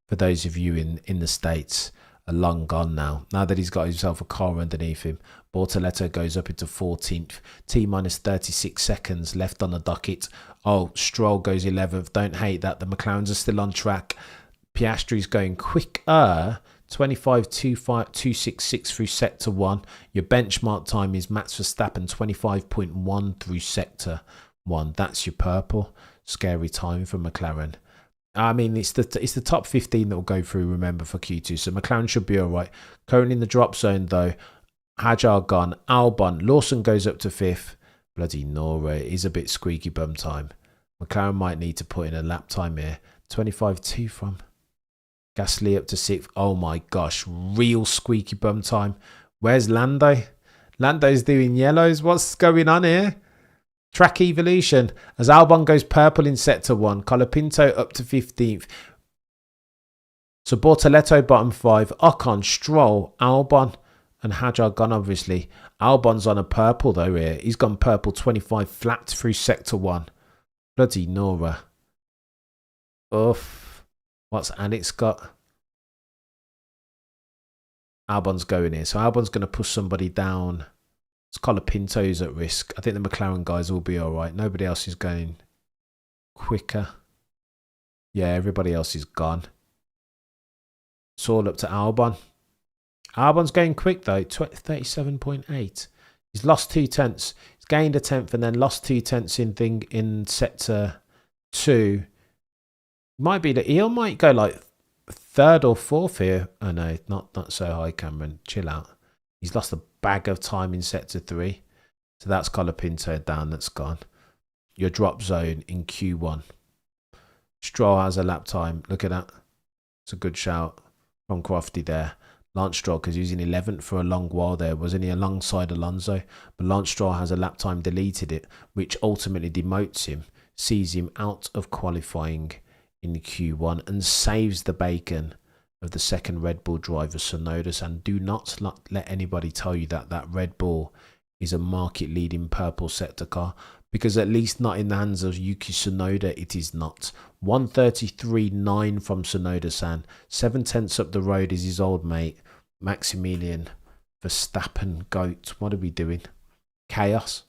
Speaker 1: for those of you in the States are long gone now. Now that he's got himself a car underneath him, Bortoletto goes up into 14th. T-minus 36 seconds left on the docket. Oh, Stroll goes 11th. Don't hate that. The McLarens are still on track. Piastri's going quicker. 25.266 through sector 1. Your benchmark time is Max Verstappen 25.1 through sector 1. That's your purple. Scary time for McLaren. I mean, it's the top 15 that will go through, remember, for Q2. So McLaren should be all right. Currently in the drop zone, though, Hajar gone. Albon. Lawson goes up to 5th. Bloody Nora. It is a bit squeaky bum time. McLaren might need to put in a lap time here. 25.2 from Gasly up to 6th. Oh my gosh. Real squeaky bum time. Where's Lando? Lando's doing yellows. What's going on here? Track evolution as Albon goes purple in sector 1. Colapinto up to 15th. So Bortoletto bottom 5. Ocon, Stroll, Albon and Hajar gone obviously. Albon's on a purple though here. He's gone purple 25 flat through sector 1. Bloody Nora. Oof. What's Alex got? Albon's going here. So Albon's going to push somebody down. It's Colapinto's at risk. I think the McLaren guys will be all right. Nobody else is going quicker. Yeah, everybody else is gone. It's all up to Albon. Albon's going quick though. 37.8. He's lost 2 tenths. He's gained a tenth and then lost 2 tenths in sector 2. Might be that he might go like 3rd or 4th here. Oh no, not so high, Cameron. Chill out. He's lost a bag of time in sector 3. So that's Colapinto down, that's gone. Your drop zone in Q1. Stroll has a lap time. Look at that. It's a good shout from Crofty there. Lance Stroll, because he was in 11th for a long while there, wasn't he, alongside Alonso? But Lance Stroll has a lap time deleted it, which ultimately demotes him, sees him out of qualifying in Q1 and saves the bacon of the second Red Bull driver, Tsunoda. And do not let anybody tell you that that Red Bull is a market-leading purple sector car, because at least not in the hands of Yuki Tsunoda, it is not. 133.9 from Tsunoda-san. 7 tenths up the road is his old mate, Maximilian Verstappen. Goat. What are we doing? Chaos.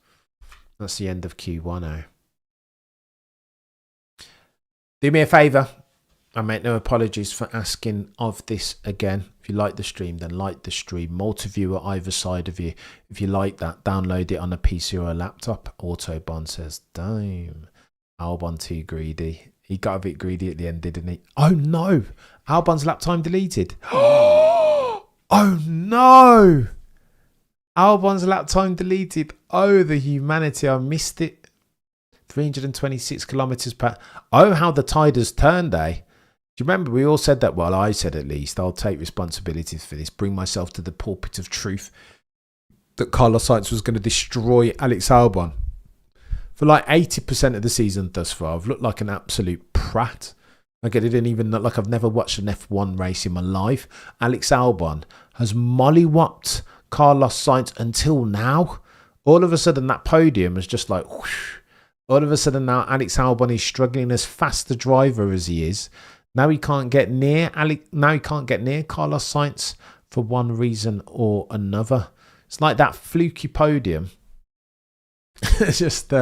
Speaker 1: That's the end of Q1 now. Do me a favour. I make no apologies for asking of this again. If you like the stream, then like the stream. Multi-viewer either side of you. If you like that, download it on a PC or a laptop. Autobahn says, damn. Albon too greedy. He got a bit greedy at the end, didn't he? Oh no! Albon's lap time deleted. Oh no! Albon's lap time deleted. Oh, the humanity. I missed it. 326 kilometers per... Oh, how the tide has turned, eh? Do you remember we all said that? Well, I said at least. I'll take responsibility for this. Bring myself to the pulpit of truth. That Carlos Sainz was going to destroy Alex Albon. For like 80% of the season thus far, I've looked like an absolute prat. Like I didn't even look like I've never watched an F1 race in my life. Alex Albon has mollywopped Carlos Sainz until now. All of a sudden, that podium is just like... whoosh. All of a sudden now, Alex Albon is struggling as fast a driver as he is. Now he can't get near Carlos Sainz for one reason or another. It's like that fluky podium. It's just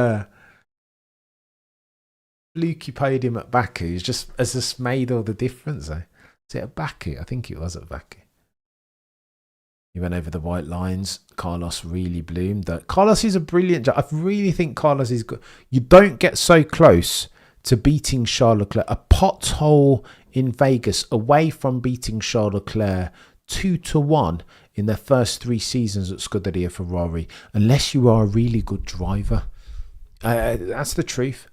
Speaker 1: fluky podium at Baku has just made all the difference. Though. Is it at Baku? I think it was at Baku. He went over the white lines. Carlos really bloomed. Carlos is a brilliant driver. I really think Carlos is good. You don't get so close to beating Charles Leclerc. A pothole in Vegas away from beating Charles Leclerc 2-1 in their first 3 seasons at Scuderia Ferrari, unless you are a really good driver. That's the truth.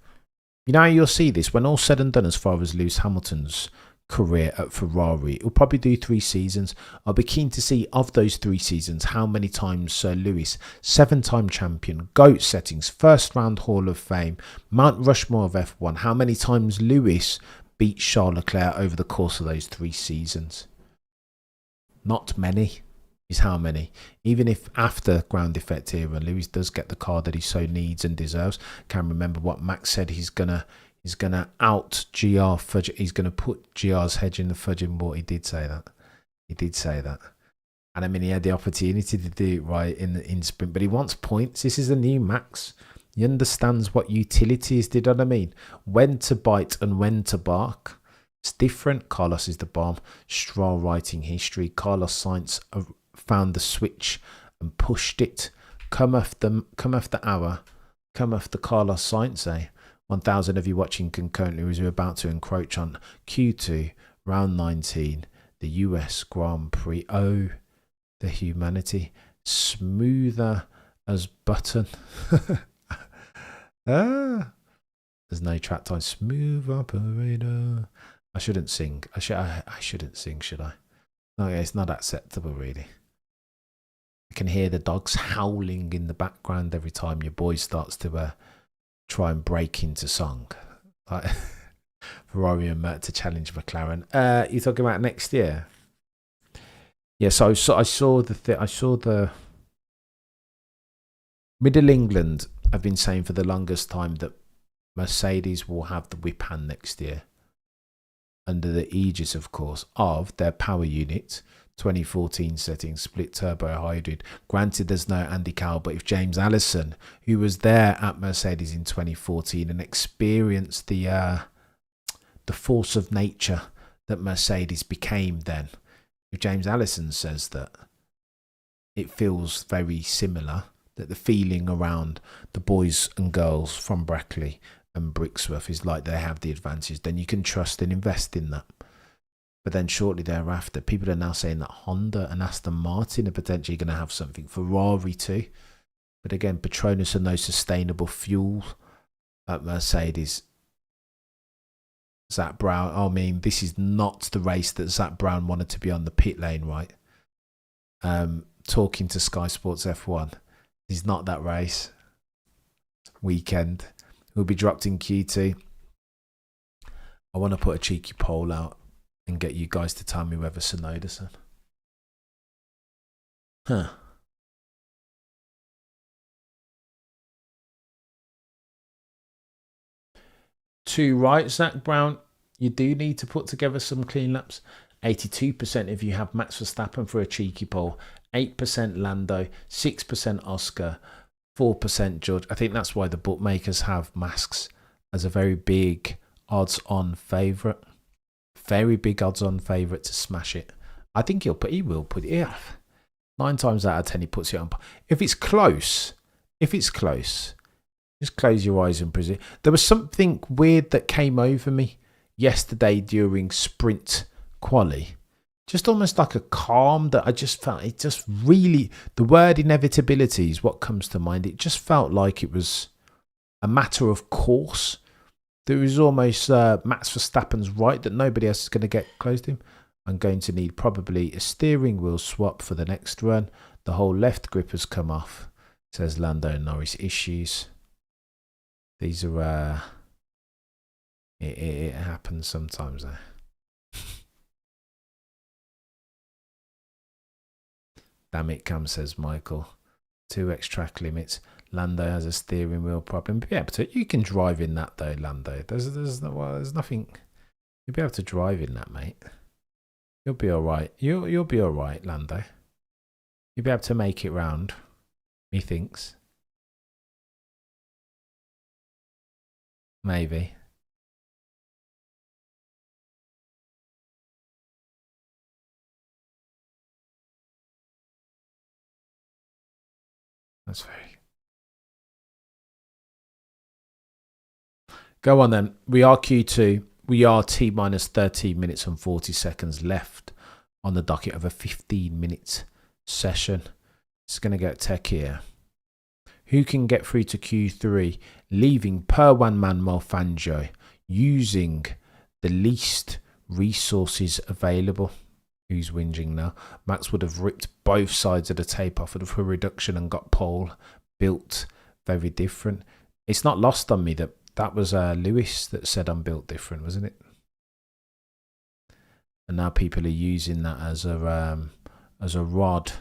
Speaker 1: You know, you'll see this when all said and done as far as Lewis Hamilton's career at Ferrari. He'll probably do 3 seasons. I'll be keen to see, of those 3 seasons, how many times Sir Lewis, 7-time champion, GOAT settings, first round Hall of Fame, Mount Rushmore of F1, how many times Lewis beat Charles Leclerc over the course of those 3 seasons. Not many is how many. Even if after ground effect era, Lewis does get the car that he so needs and deserves. Can't remember what Max said. He's gonna out GR fudge. He's gonna put GR's hedge in the fudging board. He did say that. And I mean, he had the opportunity to do it right in sprint, but he wants points. This is a new Max. He understands what utility is. Did you know what I mean? When to bite and when to bark. It's different. Carlos is the bomb. Stroll writing history. Carlos Sainz found the switch and pushed it. Come off the hour. Come off the Carlos Sainz. 1,000 of you watching concurrently as we're about to encroach on Q2, round 19, the US Grand Prix. Oh, the humanity. Smoother as button. There's no track time. Smooth operator. I shouldn't sing. I shouldn't sing, should I? No, it's not acceptable, really. I can hear the dogs howling in the background every time your boy starts to try and break into song. Like Ferrari and Mert to challenge McLaren. You're talking about next year? Yeah, so I saw the Middle England have been saying for the longest time that Mercedes will have the whip hand next year, under the aegis, of course, of their power unit, 2014 settings, split turbo hybrid. Granted, there's no Andy Cowell, but if James Allison, who was there at Mercedes in 2014 and experienced the force of nature that Mercedes became then, if James Allison says that it feels very similar, that the feeling around the boys and girls from Brackley and Brixworth is like they have the advantage, then you can trust and invest in that. But then shortly thereafter, people are now saying that Honda and Aston Martin are potentially going to have something. Ferrari too. But again, Petronas and no sustainable fuel at Mercedes. Zach Brown, I mean, this is not the race that Zach Brown wanted to be on the pit lane, right? Talking to Sky Sports F1. It's not that race. Weekend. Will be dropped in Q2. I want to put a cheeky poll out and get you guys to tell me whether Sonoda. Huh. Too right, Zach Brown. You do need to put together some clean laps. 82% of you have Max Verstappen for a cheeky poll. 8% Lando. 6% Oscar. 4% George. I think that's why the bookmakers have Masks as a very big odds-on favourite. Very big odds-on favourite to smash it. I think he will put it. Yeah. 9 times out of 10 he puts it on. If it's close, just close your eyes and presume. There was something weird that came over me yesterday during sprint quali. Just almost like a calm that I just felt. It just really, the word inevitability is what comes to mind. It just felt like it was a matter of course. There was almost Max Verstappen's right that nobody else is going to get close to him. I'm going to need probably a steering wheel swap for the next run. The whole left grip has come off, says Lando Norris. Issues. These are, it happens sometimes. Damn it, Cam, says Michael. 2x track limits. Lando has a steering wheel problem. Yeah, but you can drive in that though, Lando. There's nothing. You'll be able to drive in that, mate. You'll be all right. You'll be all right, Lando. You'll be able to make it round. Methinks. Maybe. That's very. Go on then. We are Q2. We are T minus 13 minutes and 40 seconds left on the docket of a 15-minute session. It's going to get tech here. Who can get through to Q3, leaving per one man Fangio, using the least resources available. Who's whinging now? Max would have ripped both sides of the tape off for reduction and got pole built very different. It's not lost on me that was Lewis that said I'm built different, wasn't it? And now people are using that as a rod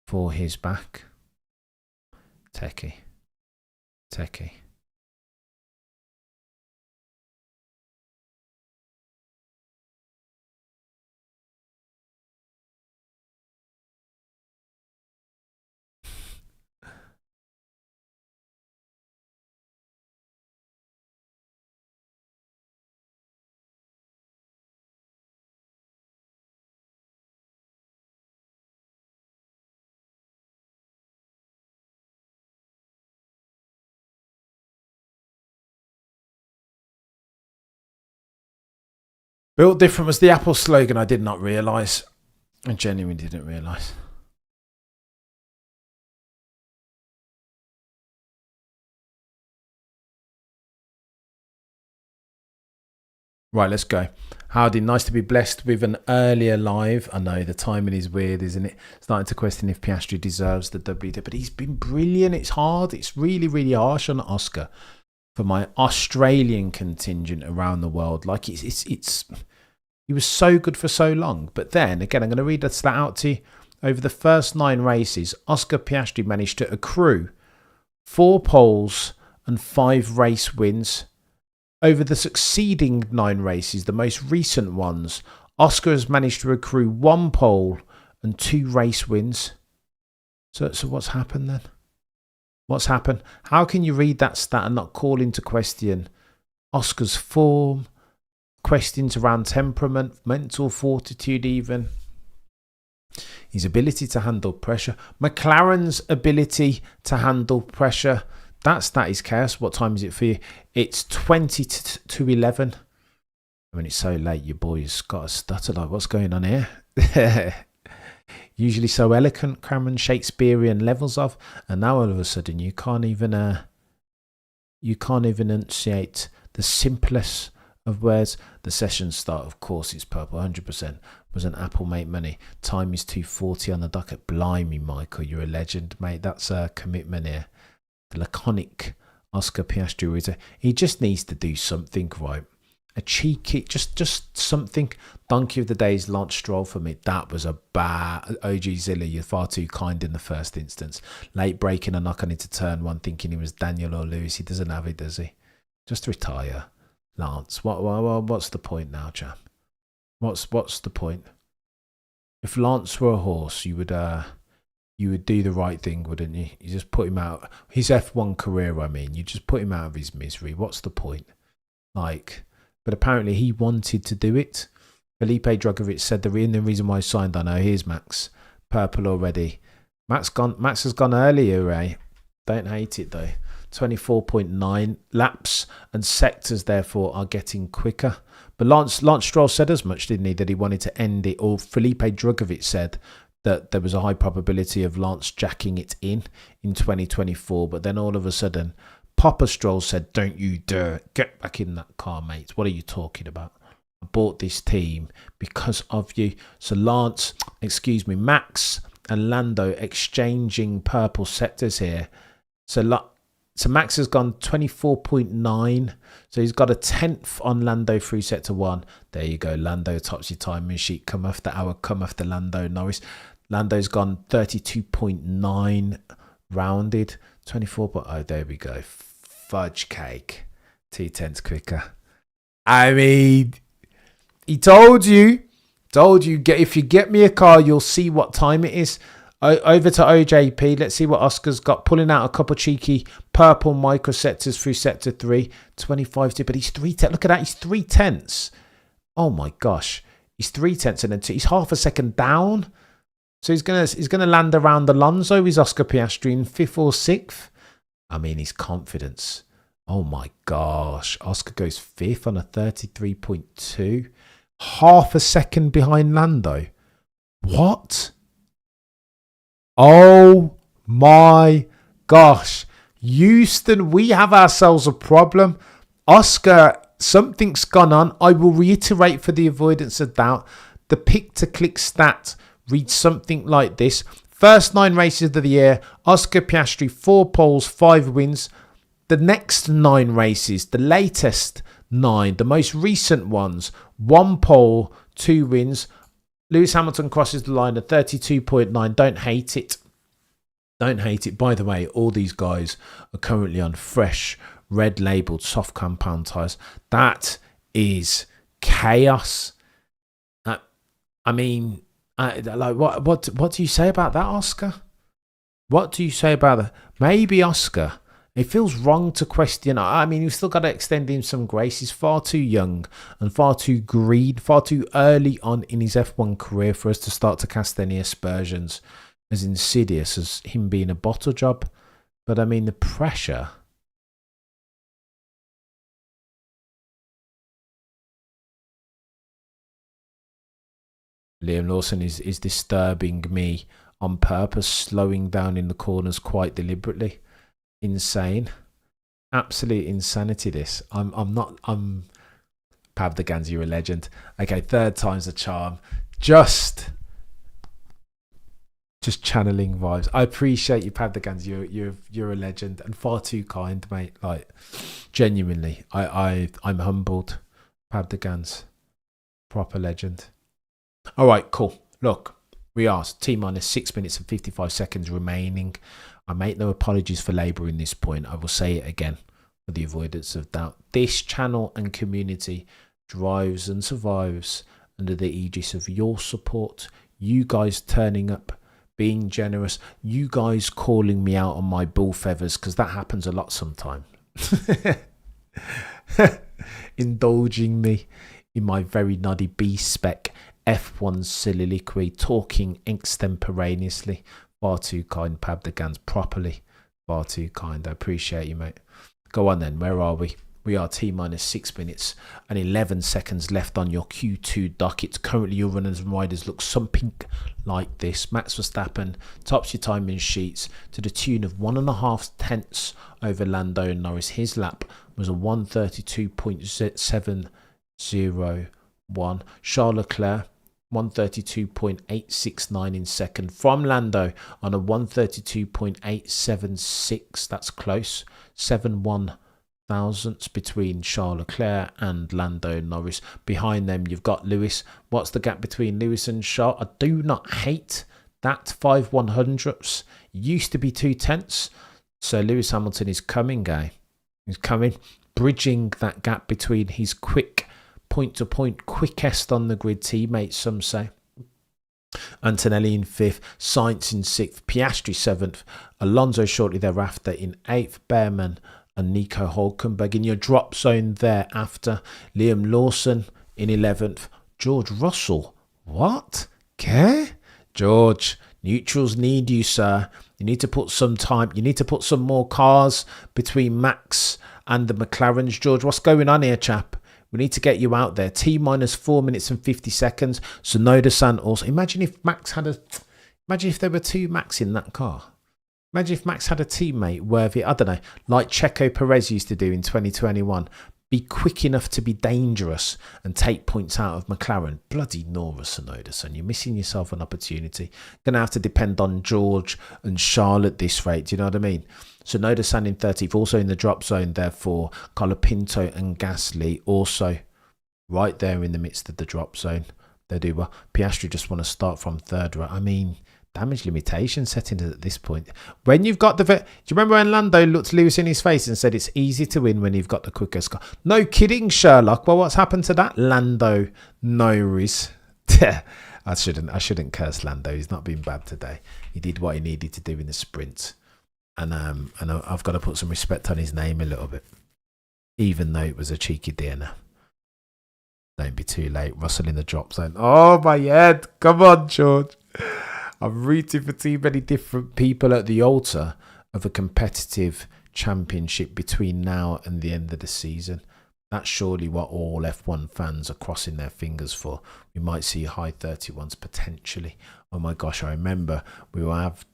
Speaker 1: for his back. Techie. Built different was the Apple slogan. I did not realise. I genuinely didn't realise. Right, let's go. Howdy, nice to be blessed with an earlier live. I know the timing is weird, isn't it? Starting to question if Piastri deserves the W, but he's been brilliant. It's hard. It's really, really harsh on Oscar for my Australian contingent around the world. Like it's he was so good for so long. But then again, I'm going to read that stat out to you. Over the first 9 races, Oscar Piastri managed to accrue 4 poles and 5 race wins. Over the succeeding 9 races, the most recent ones, Oscar has managed to accrue 1 pole and 2 race wins. So what's happened then? What's happened? How can you read that stat and not call into question Oscar's form, questions around temperament, mental fortitude even, his ability to handle pressure, McLaren's ability to handle pressure? That is chaos. What time is it for you? It's 20 to 11. I mean, it's so late. Your boy's got a stutter. Like, what's going on here? Usually so eloquent, Cameron Shakespearean levels of, and now all of a sudden you can't even enunciate the simplest of words. The session start, of course, it's purple. 100% was an Apple mate money. Time is 2:40 on the docket. Blimey, Michael, you're a legend, mate. That's a commitment here. The laconic Oscar Piastri, he just needs to do something right. A cheeky, just something. Donkey of the day is Lance Stroll for me. That was a bad. OG Zilla, you're far too kind in the first instance. Late breaking and knocking into turn 1, thinking he was Daniel or Lewis. He doesn't have it, does he? Just retire, Lance. What's the point now, chap? What's the point? If Lance were a horse, you would do the right thing, wouldn't you? You just put him out. His F1 career, I mean. You just put him out of his misery. What's the point? But apparently he wanted to do it. Felipe Drugovich said the reason why he signed, I know. Here's Max. Purple already. Max has gone earlier, eh? Don't hate it, though. 24.9 laps and sectors, therefore, are getting quicker. But Lance Stroll said as much, didn't he, that he wanted to end it. Or Felipe Drugovich said that there was a high probability of Lance jacking it in 2024. But then all of a sudden, Papa Stroll said, don't you dare get back in that car, mate. What are you talking about? I bought this team because of you. So Max and Lando exchanging purple sectors here. So Max has gone 24.9. So he's got a 10th on Lando through sector 1. There you go. Lando tops your timing sheet. Come after Lando Norris. Lando's gone 32.9 rounded. 24. There we go. Fudge cake. 2/10 quicker. I mean, he told you. If you get me a car, you'll see what time it is. Over to OJP. Let's see what Oscar's got. Pulling out a couple cheeky purple micro sectors through sector 3. 25 to, but he's 3/10. Look at that. He's 3/10. Oh my gosh. He's 3/10 and then 2. He's half a second down. So he's gonna land around Alonso. He's Oscar Piastri in 5th or 6th. I mean, his confidence. Oh my gosh. Oscar goes 5th on a 33.2. Half a second behind Lando. What? Oh my gosh. Houston, we have ourselves a problem. Oscar something's gone on. I will reiterate for the avoidance of doubt. The pick-to-click stat reads something like this. First 9 races of the year, Oscar Piastri, 4 poles, 5 wins. The next 9 races, the latest 9, the most recent ones, 1 pole, 2 wins. Lewis Hamilton crosses the line at 32.9. Don't hate it. Don't hate it. By the way, all these guys are currently on fresh, red labelled soft compound tyres. That is chaos. I mean, like what do you say about that, Oscar? What do you say about that? Maybe Oscar. It feels wrong to question. I mean, you've still got to extend him some grace. He's far too young and far too green, far too early on in his F1 career for us to start to cast any aspersions as insidious as him being a bottle job. But I mean, the pressure. Liam Lawson is disturbing me on purpose, slowing down in the corners quite deliberately. Insane. Absolute insanity, this. Pav the Gans, you're a legend. Okay, third time's a charm. Just channeling vibes. I appreciate you, Pav the Gans. You're a legend and far too kind, mate. Like, genuinely, I'm humbled. Pav the Gans, proper legend. All right, cool. Look, we asked T-minus 6 minutes and 55 seconds remaining. I make no apologies for labouring this point. I will say it again for the avoidance of doubt. This channel and community drives and survives under the aegis of your support, you guys turning up, being generous, you guys calling me out on my bull feathers, because that happens a lot sometimes. Indulging me in my very noddy B-spec F1 soliloquy, talking extemporaneously. Far too kind, Pab the Gans, properly. Far too kind. I appreciate you, mate. Go on then, where are we? We are T-minus 6 minutes and 11 seconds left on your Q2 docket. Currently, your runners and riders look something like this. Max Verstappen tops your timing sheets to the tune of 1.5 tenths over Lando and Norris. His lap was a 132.701. Charles Leclerc, 132.869 in second from Lando on a 132.876. That's close. 7 thousandths between Charles Leclerc and Lando Norris. Behind them, you've got Lewis. What's the gap between Lewis and Charles? I do not hate that. 5/100ths. Used to be 2 tenths. So Lewis Hamilton is coming, He's coming, bridging that gap between his quick point-to-point quickest on the grid teammates, some say. Antonelli in 5th, Sainz in 6th, Piastri 7th, Alonso shortly thereafter in 8th, Behrman and Nico Hulkenberg in your drop zone thereafter. Liam Lawson in 11th, George Russell. What? Okay? George, neutrals need you, sir. You need to put some time. You need to put some more cars between Max and the McLarens. George, what's going on here, chap? We need to get you out there. T-minus 4 minutes and 50 seconds. Sonoda Santos. Imagine if there were 2 Max in that car. Imagine if Max had a teammate worthy, I don't know, like Checo Perez used to do in 2021. Be quick enough to be dangerous and take points out of McLaren. Bloody Nora Sonoda, son. You're missing yourself an opportunity. Going to have to depend on George and Charles at this rate. Do you know what I mean? Sonoda San in 30th, also in the drop zone, therefore. Colapinto and Gasly also right there in the midst of the drop zone. They do well. Piastri just want to start from 3rd, right? I mean, damage limitation setting at this point. When you've got the... Do you remember when Lando looked Lewis in his face and said it's easy to win when you've got the quickest car? No kidding, Sherlock. Well, what's happened to that? Lando Norris. I shouldn't curse Lando. He's not been bad today. He did what he needed to do in the sprint. And I've got to put some respect on his name a little bit. Even though it was a cheeky dinner. Don't be too late. Russell in the drop zone. Oh, my head. Come on, George. I'm rooting for too many different people at the altar of a competitive championship between now and the end of the season. That's surely what all F1 fans are crossing their fingers for. We might see high 31s potentially. Oh my gosh, I remember we will have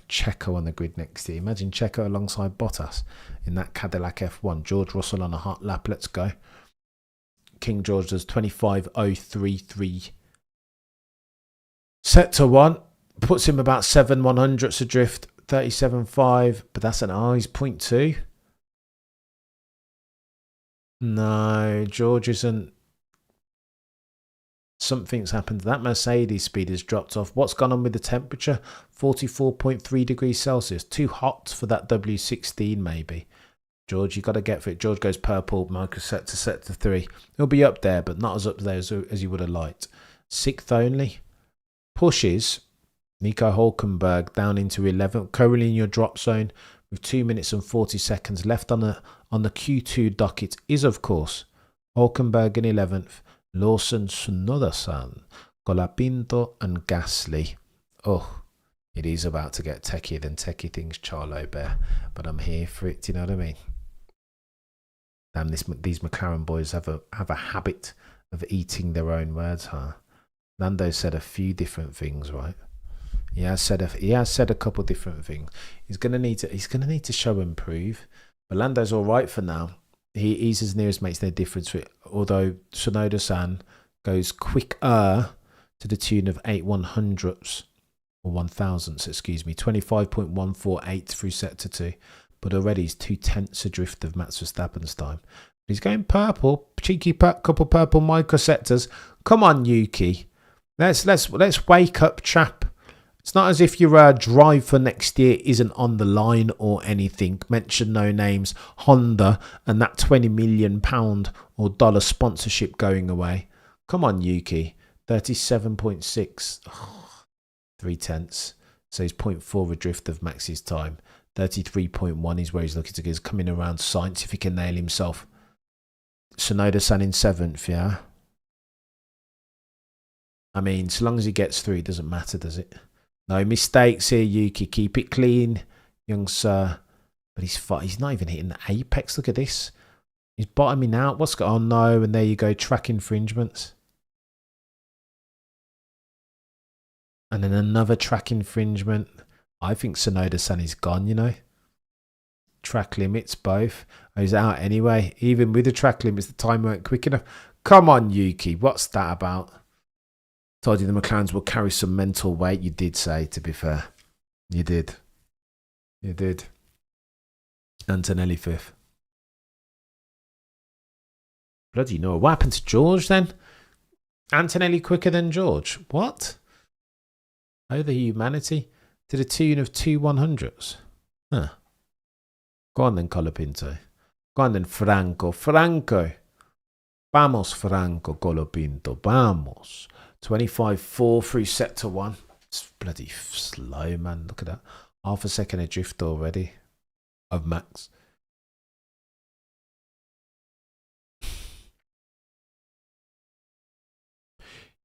Speaker 1: Checo on the grid next year. Imagine Checo alongside Bottas in that Cadillac F1. George Russell on a hot lap. Let's go. King George does 25.033. Set to 1. Puts him about 7/100ths adrift. 37.5. But that's he's 0.2. No, George isn't. Something's happened. That Mercedes speed has dropped off. What's gone on with the temperature? 44.3 degrees Celsius. Too hot for that W16 maybe. George, you got to get for it. George goes purple. Marcus set to 3. He'll be up there, but not as up there as you would have liked. 6th only. Pushes Nico Hulkenberg down into 11th. Currently in your drop zone with 2 minutes and 40 seconds left on the Q2 docket is, of course, Hulkenberg in 11th. Lawson, Tsunoda-san, Colapinto and Gasly. Oh, it is about to get techier than techie things, Charlo Bear. But I'm here for it, do you know what I mean? Damn, these McLaren boys have a habit of eating their own words, huh? Lando said a few different things, right? He has said a couple different things. He's gonna need to show and prove. But Lando's all right for now. He's as near as makes no difference. Although Tsunoda-san goes quicker to the tune of 8/100ths or 1,000ths, excuse me, 25.148 through sector 2. But already he's 2/10ths adrift of Max Verstappen's time. He's going purple, cheeky couple purple microsectors. Come on, Yuki, let's wake up, chap. It's not as if your drive for next year isn't on the line or anything. Mention no names, Honda, and that £20 million or dollar sponsorship going away. Come on, Yuki. 37.6. Oh, 3/10ths. So he's 0.4 adrift of Max's time. 33.1 is where he's looking to get. He's coming around Sainz if he can nail himself. Tsunoda-san in 7th, yeah? I mean, so long as he gets through, it doesn't matter, does it? No mistakes here, Yuki. Keep it clean, young sir. But he's not even hitting the apex. Look at this. He's bottoming out. What's going on? Oh, no, and there you go. Track infringements. And then another track infringement. I think Tsunoda-san is gone, you know. Track limits, both. Oh, he's out anyway. Even with the track limits, the time weren't quick enough. Come on, Yuki. What's that about? Told you the McLarens will carry some mental weight. You did say, to be fair. You did. You did. Antonelli 5th. Bloody no. What happened to George then? Antonelli quicker than George. What? Oh, the humanity. To the tune of 2/100ths. Huh. Go on then, Colapinto. Go on then, Franco. Franco. Vamos, Franco Colapinto. Vamos. 25.4 through sector 1. It's bloody slow, man. Look at that. Half a second adrift already of Max.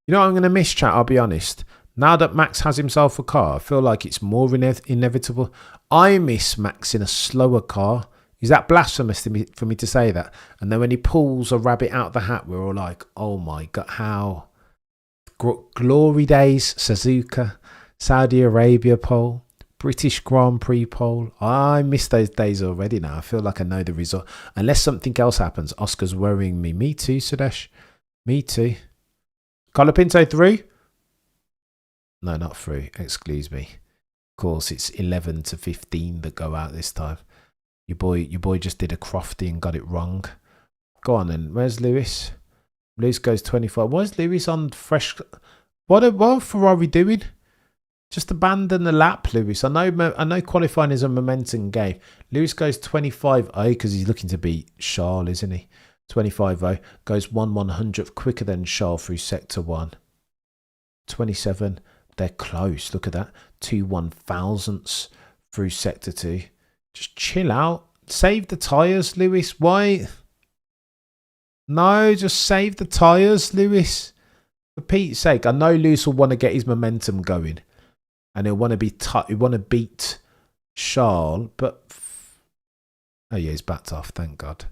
Speaker 1: You know what I'm going to miss, chat? I'll be honest. Now that Max has himself a car, I feel like it's more inevitable. I miss Max in a slower car. Is that blasphemous for me to say that? And then when he pulls a rabbit out the hat, we're all like, oh my God, how? Glory days, Suzuka, Saudi Arabia pole, British Grand Prix pole. I miss those days already now. I feel like I know the result. Unless something else happens, Oscar's worrying me. Me too, Sudesh. Me too. Colapinto through? No, not through. Excuse me. Of course, it's 11 to 15 that go out this time. Your boy just did a crofty and got it wrong. Go on then. Where's Lewis? Lewis goes 25. Why is Lewis on fresh? What are Ferrari doing? Just abandon the lap, Lewis. I know qualifying is a momentum game. Lewis goes 25.0 because he's looking to beat Charles, isn't he? 25.0 goes 1/100th quicker than Charles through sector 1. 27. They're close. Look at that. 2/1000ths through sector 2. Just chill out. Save the tyres, Lewis. Why? No, just save the tyres, Lewis. For Pete's sake, I know Lewis will want to get his momentum going, and he'll want to beat Charles. But oh yeah, he's backed off. Thank God.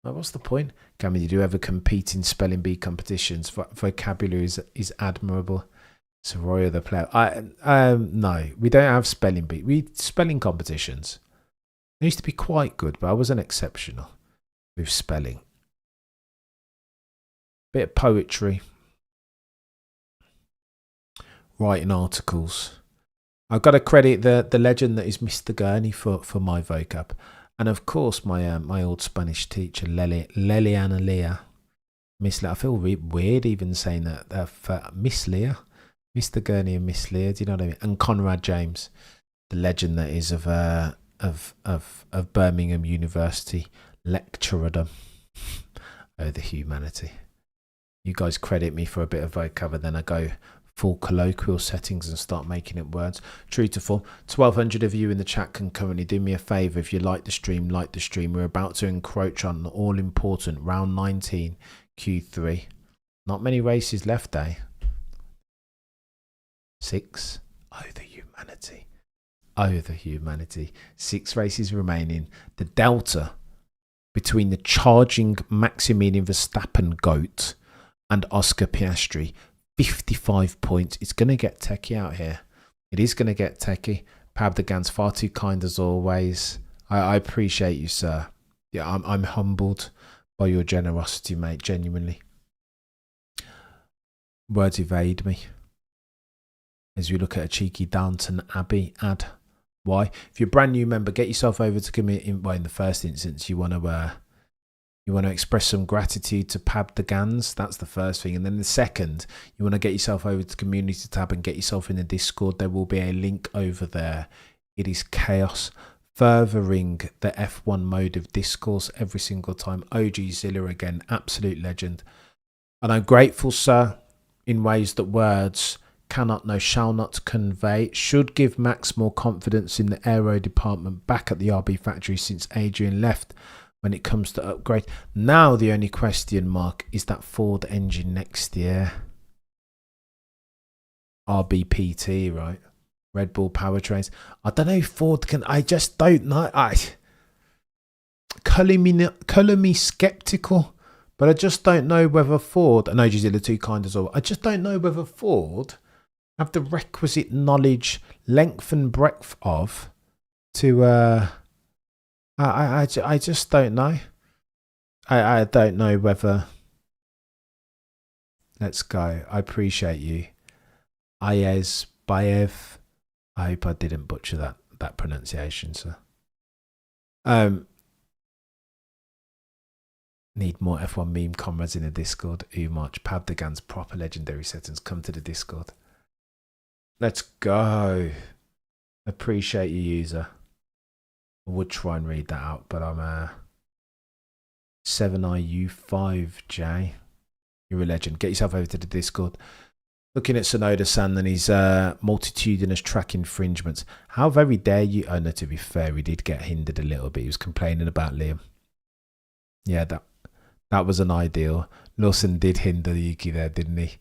Speaker 1: Well, what's the point? Cameron, did you ever compete in spelling bee competitions? Vocabulary is admirable. Soroya the player. No, we don't have spelling bee. We spelling competitions. I used to be quite good, but I wasn't exceptional with spelling. Bit of poetry. Writing articles. I've got to credit the legend that is Mr. Gurney for my vocab. And of course, my old Spanish teacher, Leliana Leah. Miss Leah. I feel weird even saying that. For Miss Leah. Mr. Gurney and Miss Leah. Do you know what I mean? And Conrad James, the legend that is of Birmingham University lecturerdom. Oh, the humanity. You guys credit me for a bit of vocab, then I go full colloquial settings and start making it words. True to form. 1,200 of you in the chat can currently do me a favour. If you like the stream, like the stream. We're about to encroach on the all-important round 19 Q3. Not many races left, eh? 6. Oh, the humanity. Oh, the humanity. 6 races remaining. The delta between the charging Maximilian Verstappen GOAT and Oscar Piastri, 55 points. It's going to get techie out here. It is going to get techie. Pabdagan's far too kind as always. I appreciate you, sir. Yeah, I'm humbled by your generosity, mate, genuinely. Words evade me. As we look at a cheeky Downton Abbey ad. Why? If you're a brand new member, get yourself over to commit. Well, in the first instance, you want to express some gratitude to Pabdagans. That's the first thing. And then the second, you want to get yourself over to the community tab and get yourself in the Discord. There will be a link over there. It is chaos, furthering the F1 mode of discourse every single time. OG Zilla again, absolute legend. And I'm grateful, sir, in ways that words cannot, no, shall not convey. Should give Max more confidence in the aero department back at the RB factory since Adrian left. When it comes to upgrade, now the only question mark is that Ford engine next year. RBPT, right? Red Bull powertrains. I don't know if Ford can. I just don't know. Colour me skeptical, but I just don't know whether Ford. I know you're too kind as well. I just don't know whether Ford have the requisite knowledge, length, and breadth of to. I just don't know. I don't know whether. Let's go. I appreciate you. Ayez Bayev. I hope I didn't butcher that pronunciation, sir. Need more F1 meme comrades in the Discord. March. Pabdagan's proper legendary settings. Come to the Discord. Let's go. Appreciate you, user. I would try and read that out, but I'm 7IU5J. You're a legend. Get yourself over to the Discord. Looking at Sonoda-san and his multitudinous track infringements. How very dare you? Oh, no, to be fair, he did get hindered a little bit. He was complaining about Liam. Yeah, that was an ideal. Lawson did hinder Yuki there, didn't he?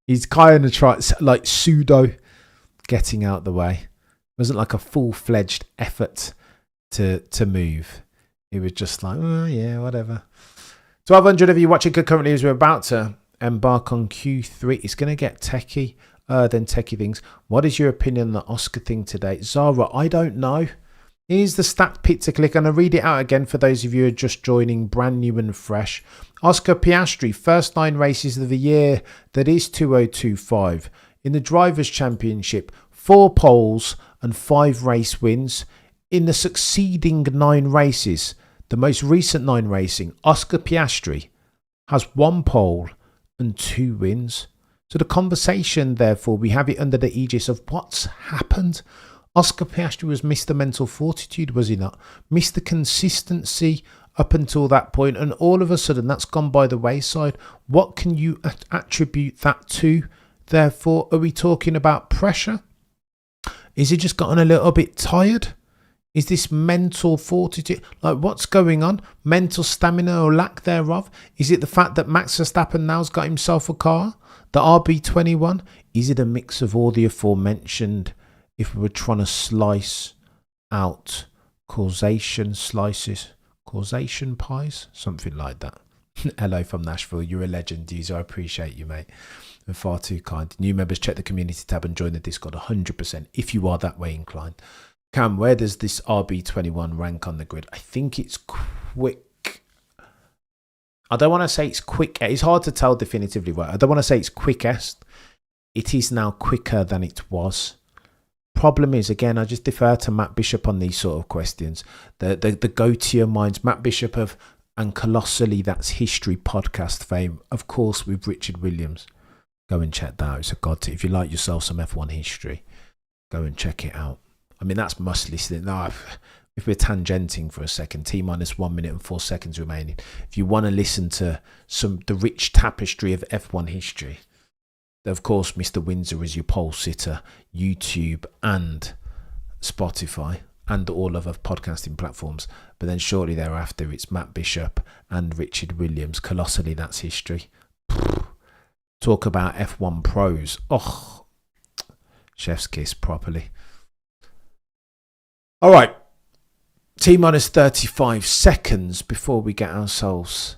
Speaker 1: He's kind of tried, like, pseudo getting out the way. It wasn't like a full-fledged effort to move. It was just like, oh yeah, whatever. 1,200 of you watching currently as we're about to embark on Q3. It's going to get techie, then techie things. What is your opinion on the Oscar thing today? Zara, I don't know. Here's the stat pit to click, and I'll read it out again for those of you who are just joining, brand new and fresh. Oscar Piastri, first 9 races of the year, that is 2025. In the Drivers' Championship, 4 poles and 5 race wins. In the succeeding 9 races, the most recent 9 racing, Oscar Piastri has 1 pole and 2 wins. So the conversation, therefore, we have it under the aegis of what's happened. Oscar Piastri was Mr. Mental Fortitude, was he not? Mr. Consistency up until that point, and all of a sudden that's gone by the wayside. What can you attribute that to? Therefore, are we talking about pressure? Is he just gotten a little bit tired? Is this mental fortitude? Like, what's going on? Mental stamina or lack thereof? Is it the fact that Max Verstappen now's got himself a car? The RB21? Is it a mix of all the aforementioned? If we were trying to slice out causation pies? Something like that. Hello from Nashville. You're a legend, user. I appreciate you, mate. You're far too kind. New members, check the community tab and join the Discord 100% if you are that way inclined. Cam, where does this RB21 rank on the grid? I think it's quick. I don't want to say it's quick. It's hard to tell definitively, right? I don't want to say it's quickest. It is now quicker than it was. Problem is, again, I just defer to Matt Bishop on these sort of questions. The go to your minds. Matt Bishop of and Colossally That's History podcast fame, of course, with Richard Williams. Go and check that out. It's a god. If you like yourself some F1 history, go and check it out. I mean, that's must listen. No, if we're tangenting for a second, T minus 1 minute and 4 seconds remaining. If you want to listen to the rich tapestry of F1 history, of course, Mr. Windsor is your pole sitter, YouTube and Spotify and all other podcasting platforms. But then shortly thereafter, it's Matt Bishop and Richard Williams. Colossally That's History. Talk about F1 pros. Oh, chef's kiss properly. All right. T minus 35 seconds before we get ourselves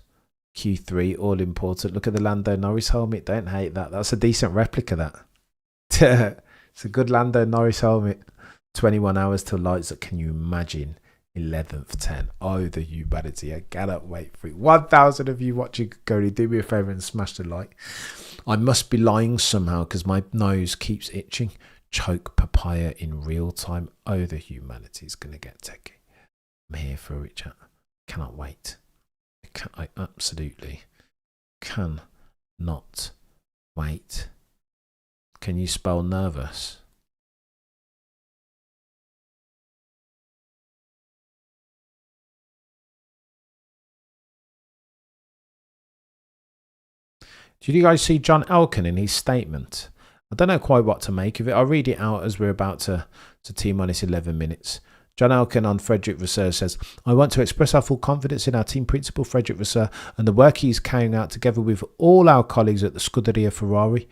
Speaker 1: Q3, all important. Look at the Lando Norris helmet. Don't hate that. That's a decent replica, that. It's a good Lando Norris helmet. 21 hours till lights up. Can you imagine? 11th 10. Oh, the humanity. I cannot wait for it. 1,000 of you watching. Go, do me a favour and smash the like. I must be lying somehow because my nose keeps itching. Choke papaya in real time. Oh, the humanity is going to get techie. I'm here for it, chat. Cannot wait. I absolutely cannot wait. Can you spell nervous? Did you guys see John Elkann in his statement? I don't know quite what to make of it. I'll read it out as we're about to T minus 11 minutes. John Elkann on Frederick Vasseur says, I want to express our full confidence in our team principal, Frederick Vasseur, and the work he is carrying out together with all our colleagues at the Scuderia Ferrari.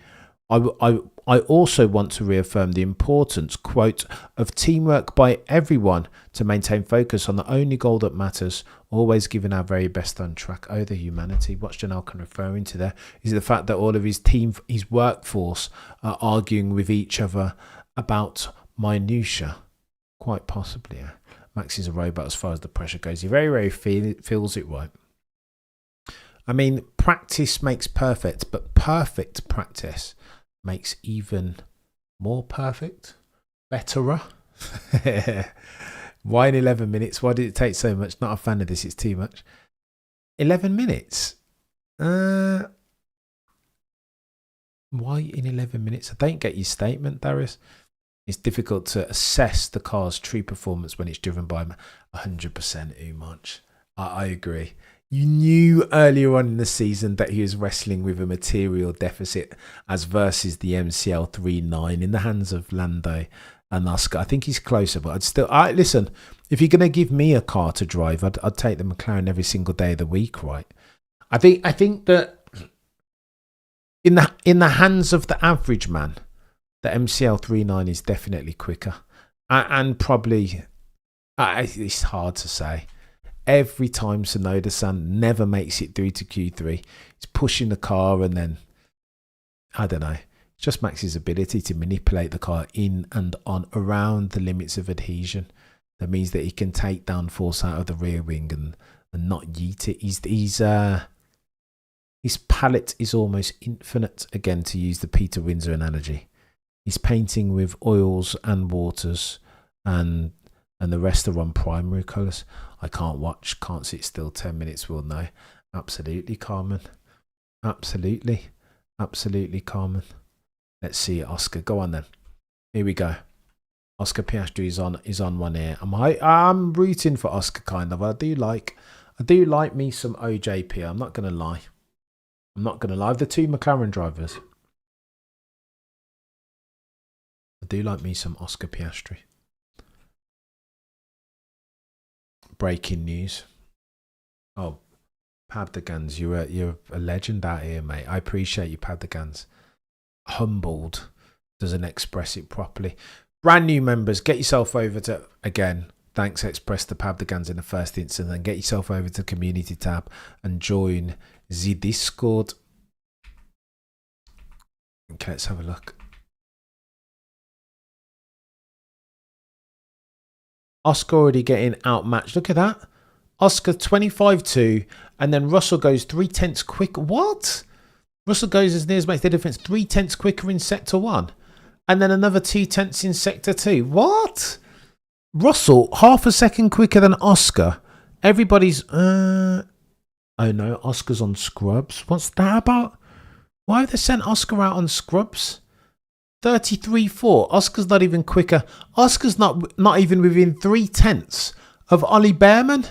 Speaker 1: I also want to reaffirm the importance, quote, of teamwork by everyone to maintain focus on the only goal that matters, always giving our very best on track. Oh, the humanity. What's John Elkann referring to there? Is it the fact that all of his team, his workforce, are arguing with each other about minutiae? Quite possibly, yeah. Max is a robot as far as the pressure goes. He very, very feels it right. I mean, practice makes perfect, but perfect practice makes even more perfect, betterer. Why in 11 minutes? Why did it take so much? Not a fan of this. It's too much. 11 minutes? Why in 11 minutes? I don't get your statement, Darius. It's difficult to assess the car's true performance when it's driven by 100% Umach. I agree. You knew earlier on in the season that he was wrestling with a material deficit as versus the MCL 3.9 in the hands of Lando and Oscar. I think he's closer, but I'd still... listen, if you're going to give me a car to drive, I'd take the McLaren every single day of the week, right? I think that in the hands of the average man, the MCL 3.9 is definitely quicker. And probably... it's hard to say. Every time Tsunoda-san never makes it through to Q3, he's pushing the car and then, I don't know, it's just Max's ability to manipulate the car in and on around the limits of adhesion. That means that he can take down force out of the rear wing and not yeet it. His palette is almost infinite, again, to use the Peter Windsor analogy. He's painting with oils and waters and the rest are on primary colours. I can't watch, can't sit still 10 minutes, we'll know. Absolutely, Carmen. Absolutely. Absolutely, Carmen. Let's see it, Oscar. Go on then. Here we go. Oscar Piastri is on one ear. I'm rooting for Oscar, kind of. I do like me some OJP. I'm not going to lie. The two McLaren drivers. I do like me some Oscar Piastri. Breaking news. Oh, Pabdagans, you're a legend out here, mate. I appreciate you, Pabdagans. Humbled doesn't express it properly. Brand new members, get yourself over to, again, thanks express to Pabdagans in the first instance, and get yourself over to the community tab and join the Discord. Okay, let's have a look. Oscar already getting outmatched. Look at that. Oscar 25-2, and then Russell goes 3/10 quick. What? Russell goes as near as makes the difference 3/10 quicker in sector 1, and then another 2/10 in sector 2. What? Russell half a second quicker than Oscar. Everybody's oh no, Oscar's on scrubs. What's that about? Why have they sent Oscar out on scrubs? 33.4. Oscar's not even quicker. Oscar's not even within 3/10 of Ollie Behrman.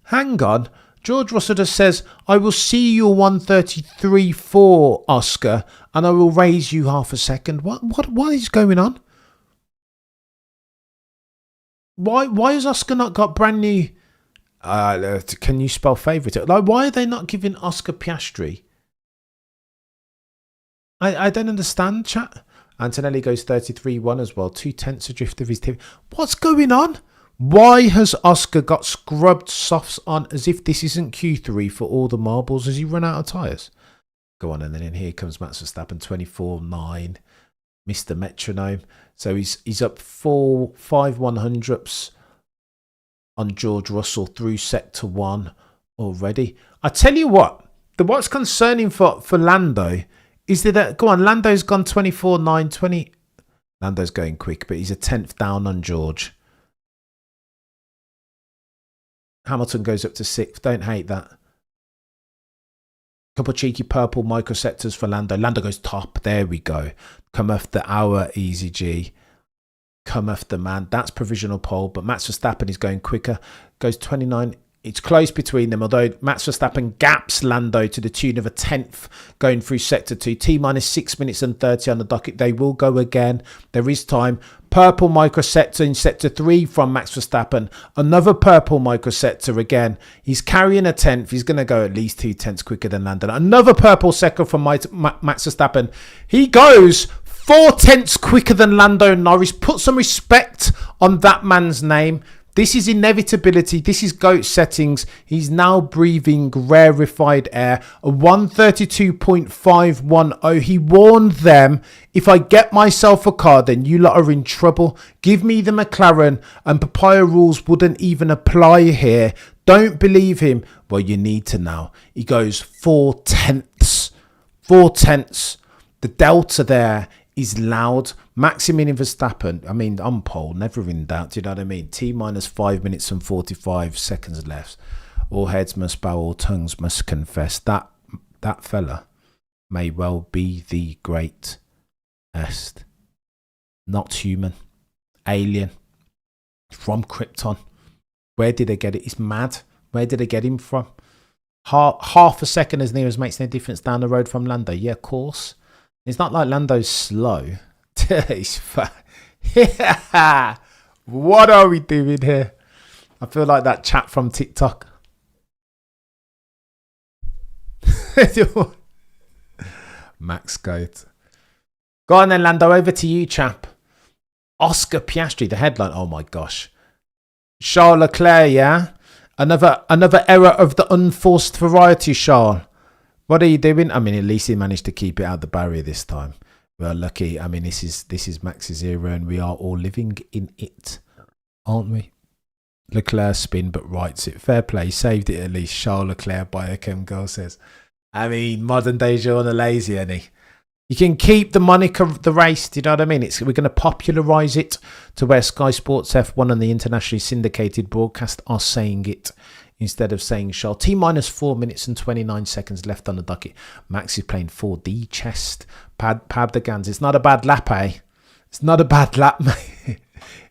Speaker 1: Hang on. George Russell just says, I will see your 133.4, Oscar, and I will raise you half a second. What is going on? Why has Oscar not got brand new? Can you spell favourite? Like, why are they not giving Oscar Piastri? I don't understand, chat. Antonelli goes 33.1 as well. 2/10 adrift of his team. What's going on? Why has Oscar got scrubbed softs on as if this isn't Q3 for all the marbles? Has he run out of tyres? Go on, and then in here comes Max Verstappen, 24.9. Mr. Metronome. So he's up 5/100ths on George Russell through sector 1 already. I tell you what's concerning for Lando is that, go on, Lando's gone 24.9, 20. Lando's going quick, but he's a 10th down on George. Hamilton goes up to 6th. Don't hate that. Couple cheeky purple microsectors for Lando. Lando goes top. There we go. Come off the hour, Easy G. Come off the man. That's provisional pole, but Max Verstappen is going quicker. Goes 29. It's close between them, although Max Verstappen gaps Lando to the tune of a 10th going through sector 2. T-minus 6 minutes and 30 on the docket. They will go again. There is time. Purple microsector in sector 3 from Max Verstappen. Another purple microsector again. He's carrying a 10th. He's going to go at least 2/10 quicker than Lando. Another purple sector from Max Verstappen. He goes 4/10 quicker than Lando Norris. Put some respect on that man's name. This is inevitability. This is GOAT settings. He's now breathing rarefied air. A 132.510. He warned them, if I get myself a car, then you lot are in trouble. Give me the McLaren, and Papaya rules wouldn't even apply here. Don't believe him. Well, you need to now. He goes 4/10. 4/10. The delta there is loud. Maximilian Verstappen, I mean, on pole, never in doubt, do you know what I mean? T-minus 5 minutes and 45 seconds left. All heads must bow, all tongues must confess. That fella may well be the greatest. Not human. Alien. From Krypton. Where did they get it? It's mad. Where did they get him from? Half a second as near as makes no difference down the road from Lando. Yeah, of course. It's not like Lando's slow. He's what are we doing here? I feel like that chat from TikTok. Max Goat. Go on then, Lando. Over to you, chap. Oscar Piastri, the headline. Oh my gosh. Charles Leclerc, yeah? Another error of the unforced variety, Charles. What are you doing? I mean, at least he managed to keep it out the barrier this time. Well, lucky. I mean, this is Max's era, and we are all living in it, aren't we? Leclerc spin, but writes it. Fair play. Saved it at least. Charles Leclerc, Biochem Girl says. I mean, modern day Jean lazy, ain't he? You can keep the moniker of the race. Do you know what I mean? We're going to popularise it to where Sky Sports F1 and the internationally syndicated broadcast are saying it, instead of saying Charles. T-minus 4 minutes and 29 seconds left on the docket. Max is playing 4D chest. Pab the Gans. It's not a bad lap, eh? It's not a bad lap, mate.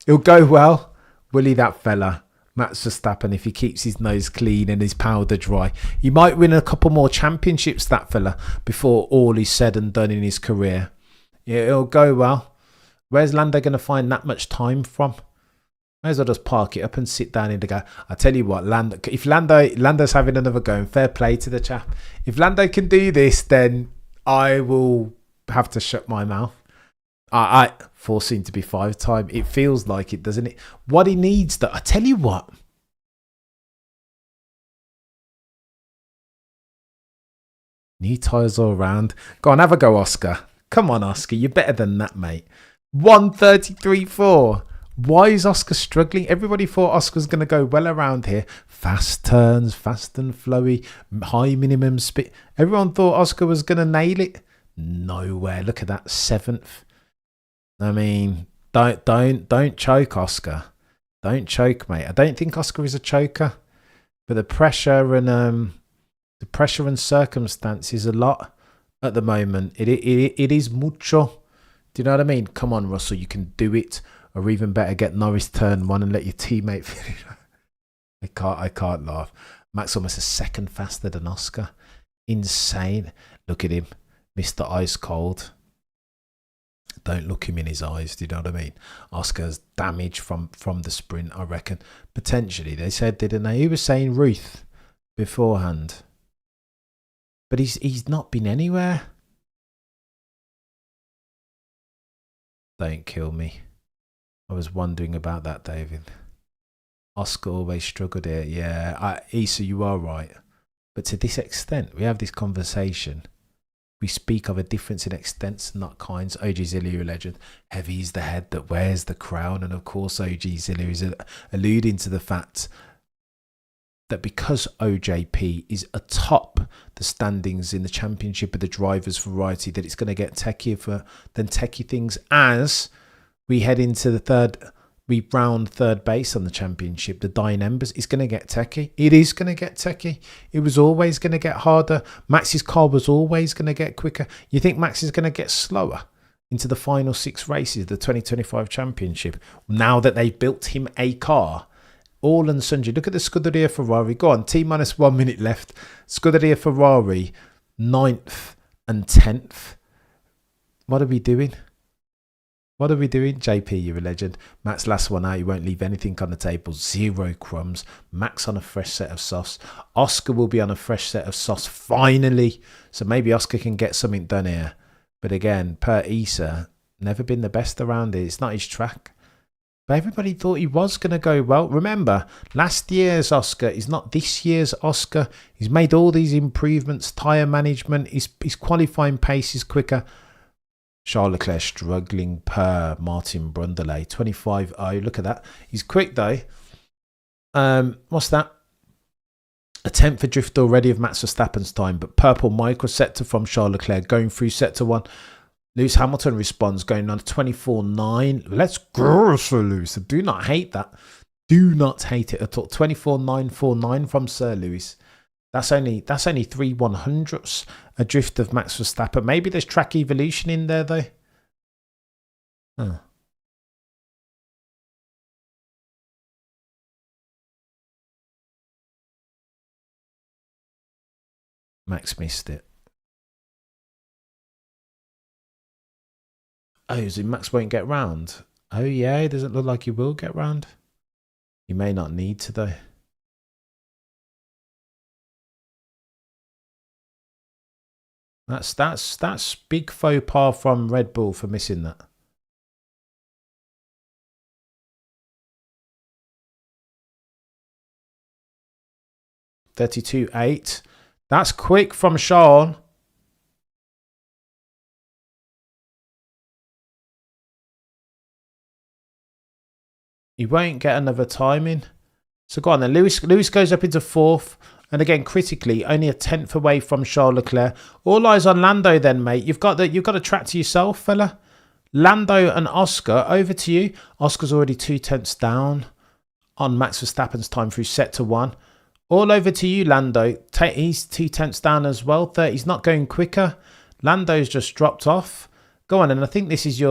Speaker 1: It'll go well. Will he, that fella? Max Verstappen, if he keeps his nose clean and his powder dry. He might win a couple more championships, that fella, before all is said and done in his career. Yeah, it'll go well. Where's Lando going to find that much time from? May as well just park it up and sit down in the go. I tell you what, if Lando's having another go, and fair play to the chap. If Lando can do this, then I will have to shut my mouth. I forcing to be 5-time. It feels like it, doesn't it? What he needs, I tell you what. New tyres all around. Go on, have a go, Oscar. Come on, Oscar. You're better than that, mate. 133.4. Why is Oscar struggling? Everybody thought Oscar was going to go well around here. Fast turns, fast and flowy, high minimum speed. Everyone thought Oscar was going to nail it. Nowhere. Look at that, 7th. I mean, don't choke, Oscar. Don't choke, mate. I don't think Oscar is a choker, but the pressure and circumstance is a lot at the moment. It is mucho. Do you know what I mean? Come on, Russell, you can do it. Or even better, get Norris turn 1 and let your teammate finish. I can't laugh. Max almost a second faster than Oscar. Insane. Look at him, Mr. Ice Cold. Don't look him in his eyes. Do you know what I mean? Oscar's damage from the sprint, I reckon. Potentially, they said, didn't they? He was saying Ruth beforehand, but he's not been anywhere. Don't kill me. I was wondering about that, David. Oscar always struggled here. Yeah, Issa, you are right. But to this extent, we have this conversation. We speak of a difference in extents, not kinds. OG Zilla, legend. Heavy is the head that wears the crown. And of course, OG Zilla is alluding to the fact that because OJP is atop the standings in the championship of the drivers' variety, that it's going to get techier than techie things as we head into we round third base on the championship. The dying embers is going to get techie. It is going to get techie. It was always going to get harder. Max's car was always going to get quicker. You think Max is going to get slower into the final 6 races of the 2025 championship now that they've built him a car? All and sundry. Look at the Scuderia Ferrari. Go on, T-minus 1 minute left. Scuderia Ferrari, 9th and 10th. What are we doing? What are we doing? JP, you're a legend. Max last one out. He won't leave anything on the table. 0 crumbs. Max on a fresh set of sauce. Oscar will be on a fresh set of sauce finally. So maybe Oscar can get something done here. But again, per Issa, never been the best around it. It's not his track. But everybody thought he was going to go well. Remember, last year's Oscar is not this year's Oscar. He's made all these improvements. Tyre management. His qualifying pace is quicker. Charles Leclerc struggling per Martin Brundle. 25.0. Look at that. He's quick though. What's that? A 10th for drift already of Max Verstappen's time. But purple micro sector from Charles Leclerc going through sector 1. Lewis Hamilton responds going on 24.9. Let's go, Sir Lewis. I do not hate that. Do not hate it at all. 24.949 from Sir Lewis. That's only 3/100ths adrift of Max Verstappen. Maybe there's track evolution in there though. Huh. Max missed it. Oh, so Max won't get round? Oh yeah, it doesn't look like he will get round. He may not need to though. That's big faux pas from Red Bull for missing that. $32.8. That's quick from Sean. He won't get another timing. So go on then. Lewis goes up into 4th. And again, critically, only a 10th away from Charles Leclerc. All eyes on Lando then, mate. You've got the track to yourself, fella. Lando and Oscar, over to you. Oscar's already 2 tenths down on Max Verstappen's time through sector 1. All over to you, Lando. He's 2 tenths down as well. He's not going quicker. Lando's just dropped off. Go on, and I think this is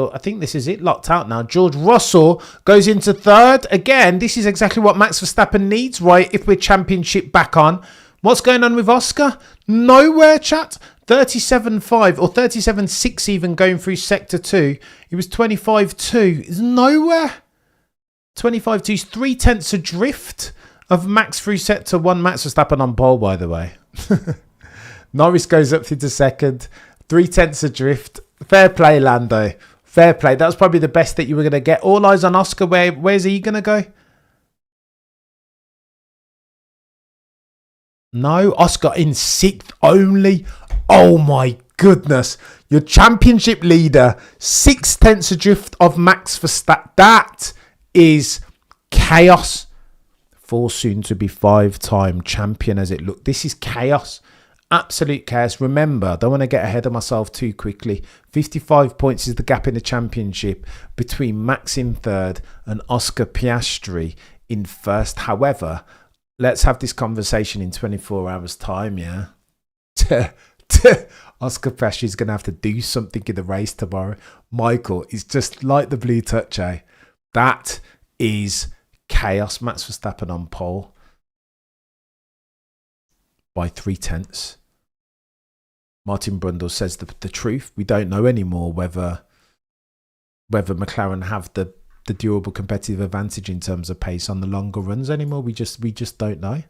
Speaker 1: it locked out now. George Russell goes into 3rd. Again, this is exactly what Max Verstappen needs, right? If we're championship back on. What's going on with Oscar? Nowhere, chat. 37.5 or 37.6 even going through sector 2. He was 25.2. It's nowhere. 25.2 is 3 tenths adrift of Max through sector 1. Max Verstappen on pole, by the way. Norris goes up into 2nd. 3 tenths adrift. Fair play, Lando. Fair play. That was probably the best that you were going to get. All eyes on Oscar. Where's he going to go? No, Oscar in 6th only. Oh my goodness. Your championship leader. 6 tenths adrift of Max Verstappen. That is chaos for soon to be 5-time champion as it looked. This is chaos. Absolute chaos. Remember, I don't want to get ahead of myself too quickly. 55 points is the gap in the championship between Max in third and Oscar Piastri in first. However, let's have this conversation in 24 hours time, yeah? Oscar Piastri is going to have to do something in the race tomorrow. Michael is just like the blue touch, eh? That is chaos. Max Verstappen on pole by 0.3. Martin Brundle says the truth. We don't know anymore whether McLaren have the durable competitive advantage in terms of pace on the longer runs anymore. We just don't know.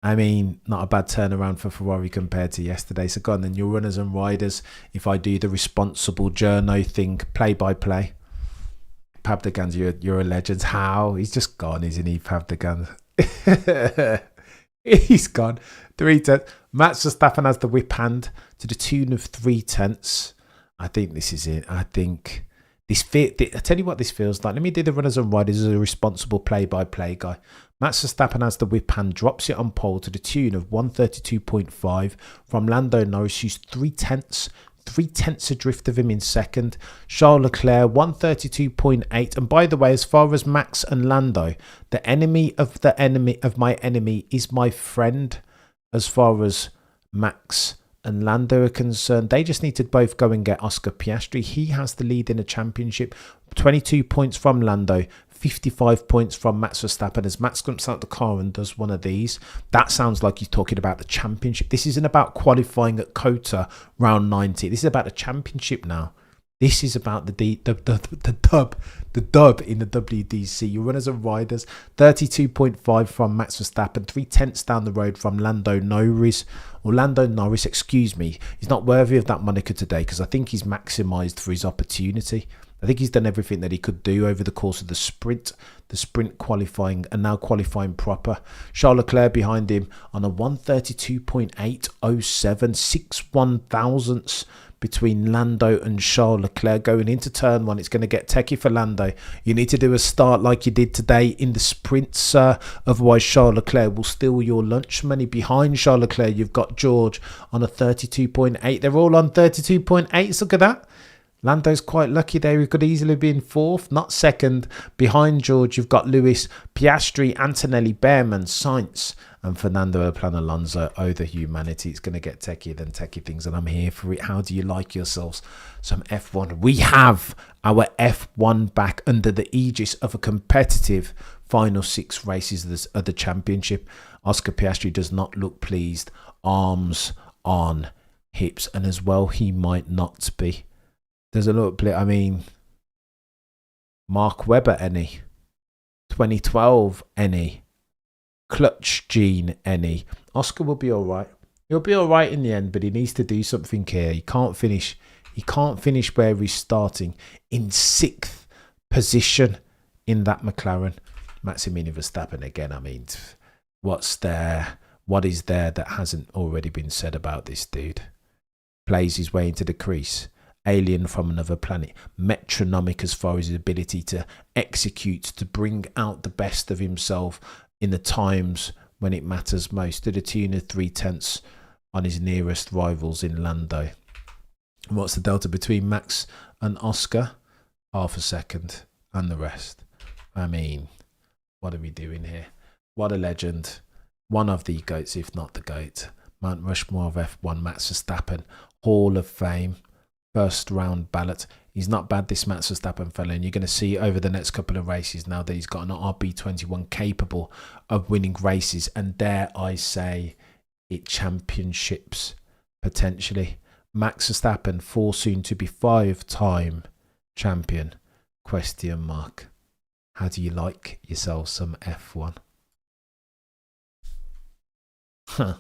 Speaker 1: I mean, not a bad turnaround for Ferrari compared to yesterday. So go on then, your runners and riders. If I do the responsible journo thing, play by play. Pabdagan's, you're a legend. How? He's just gone, isn't he, Pabdagan? He's gone. 0.3. Max Verstappen has the whip hand to the tune of 0.3. I think this is it. I think this I tell you what this feels like. Let me do the runners and riders as a responsible play-by-play guy. Max Verstappen has the whip hand, drops it on pole to the tune of 132.5 from Lando Norris, who's 0.3 adrift of him in second. Charles Leclerc 132.8. And by the way, as far as Max and Lando, the enemy of my enemy is my friend. As far as Max and Lando are concerned, they just need to both go and get Oscar Piastri. He has the lead in the championship. 22 points from Lando, 55 points from Max Verstappen. As Max jumps out the car and does one of these, that sounds like he's talking about the championship. This isn't about qualifying at Kota round 90. This is about the championship now. This is about the dub in the WDC. Your runners and riders, 32.5 from Max Verstappen, 0.3 down the road from Lando Norris. Excuse me. He's not worthy of that moniker today because I think he's maximised for his opportunity. I think he's done everything that he could do over the course of the sprint qualifying and now qualifying proper. Charles Leclerc behind him on a 132.807, 6 thousandths between Lando and Charles Leclerc going into turn one. It's going to get techie for Lando. You need to do a start like you did today in the sprint, sir. Otherwise, Charles Leclerc will steal your lunch money. Behind Charles Leclerc, you've got George on a 32.8. They're all on 32.8s. Look at that. Lando's quite lucky there. He could easily be in fourth, not second. Behind George, you've got Lewis, Piastri, Antonelli, Behrman, Sainz, and Fernando Alonso. Oh, the humanity. It's going to get techier than techie things, and I'm here for it. How do you like yourselves some F1? We have our F1 back under the aegis of a competitive final 6 races of the championship. Oscar Piastri does not look pleased. Arms on hips, and as well, he might not be. There's a little bit, I mean, Mark Webber, any? 2012, any? Clutch Gene, any? Oscar will be all right. He'll be all right in the end, but he needs to do something here. He can't finish where he's starting in 6th position in that McLaren. Maximilian Verstappen again. I mean, what is there that hasn't already been said about this dude? Plays his way into the crease. Alien from another planet, metronomic as far as his ability to execute, to bring out the best of himself in the times when it matters most, to the tune of 0.3 on his nearest rivals in Lando. And what's the delta between Max and Oscar? Half a second, and the rest. I mean, what are we doing here? What a legend. One of the GOATs, if not the GOAT. Mount Rushmore of F1, Max Verstappen, Hall of Fame. First round ballot. He's not bad, this Max Verstappen fella, and you're going to see over the next couple of races now that he's got an RB21 capable of winning races, and dare I say it, championships potentially. Max Verstappen, 4 soon to be 5-time champion? Question mark. How do you like yourself some F1? Huh.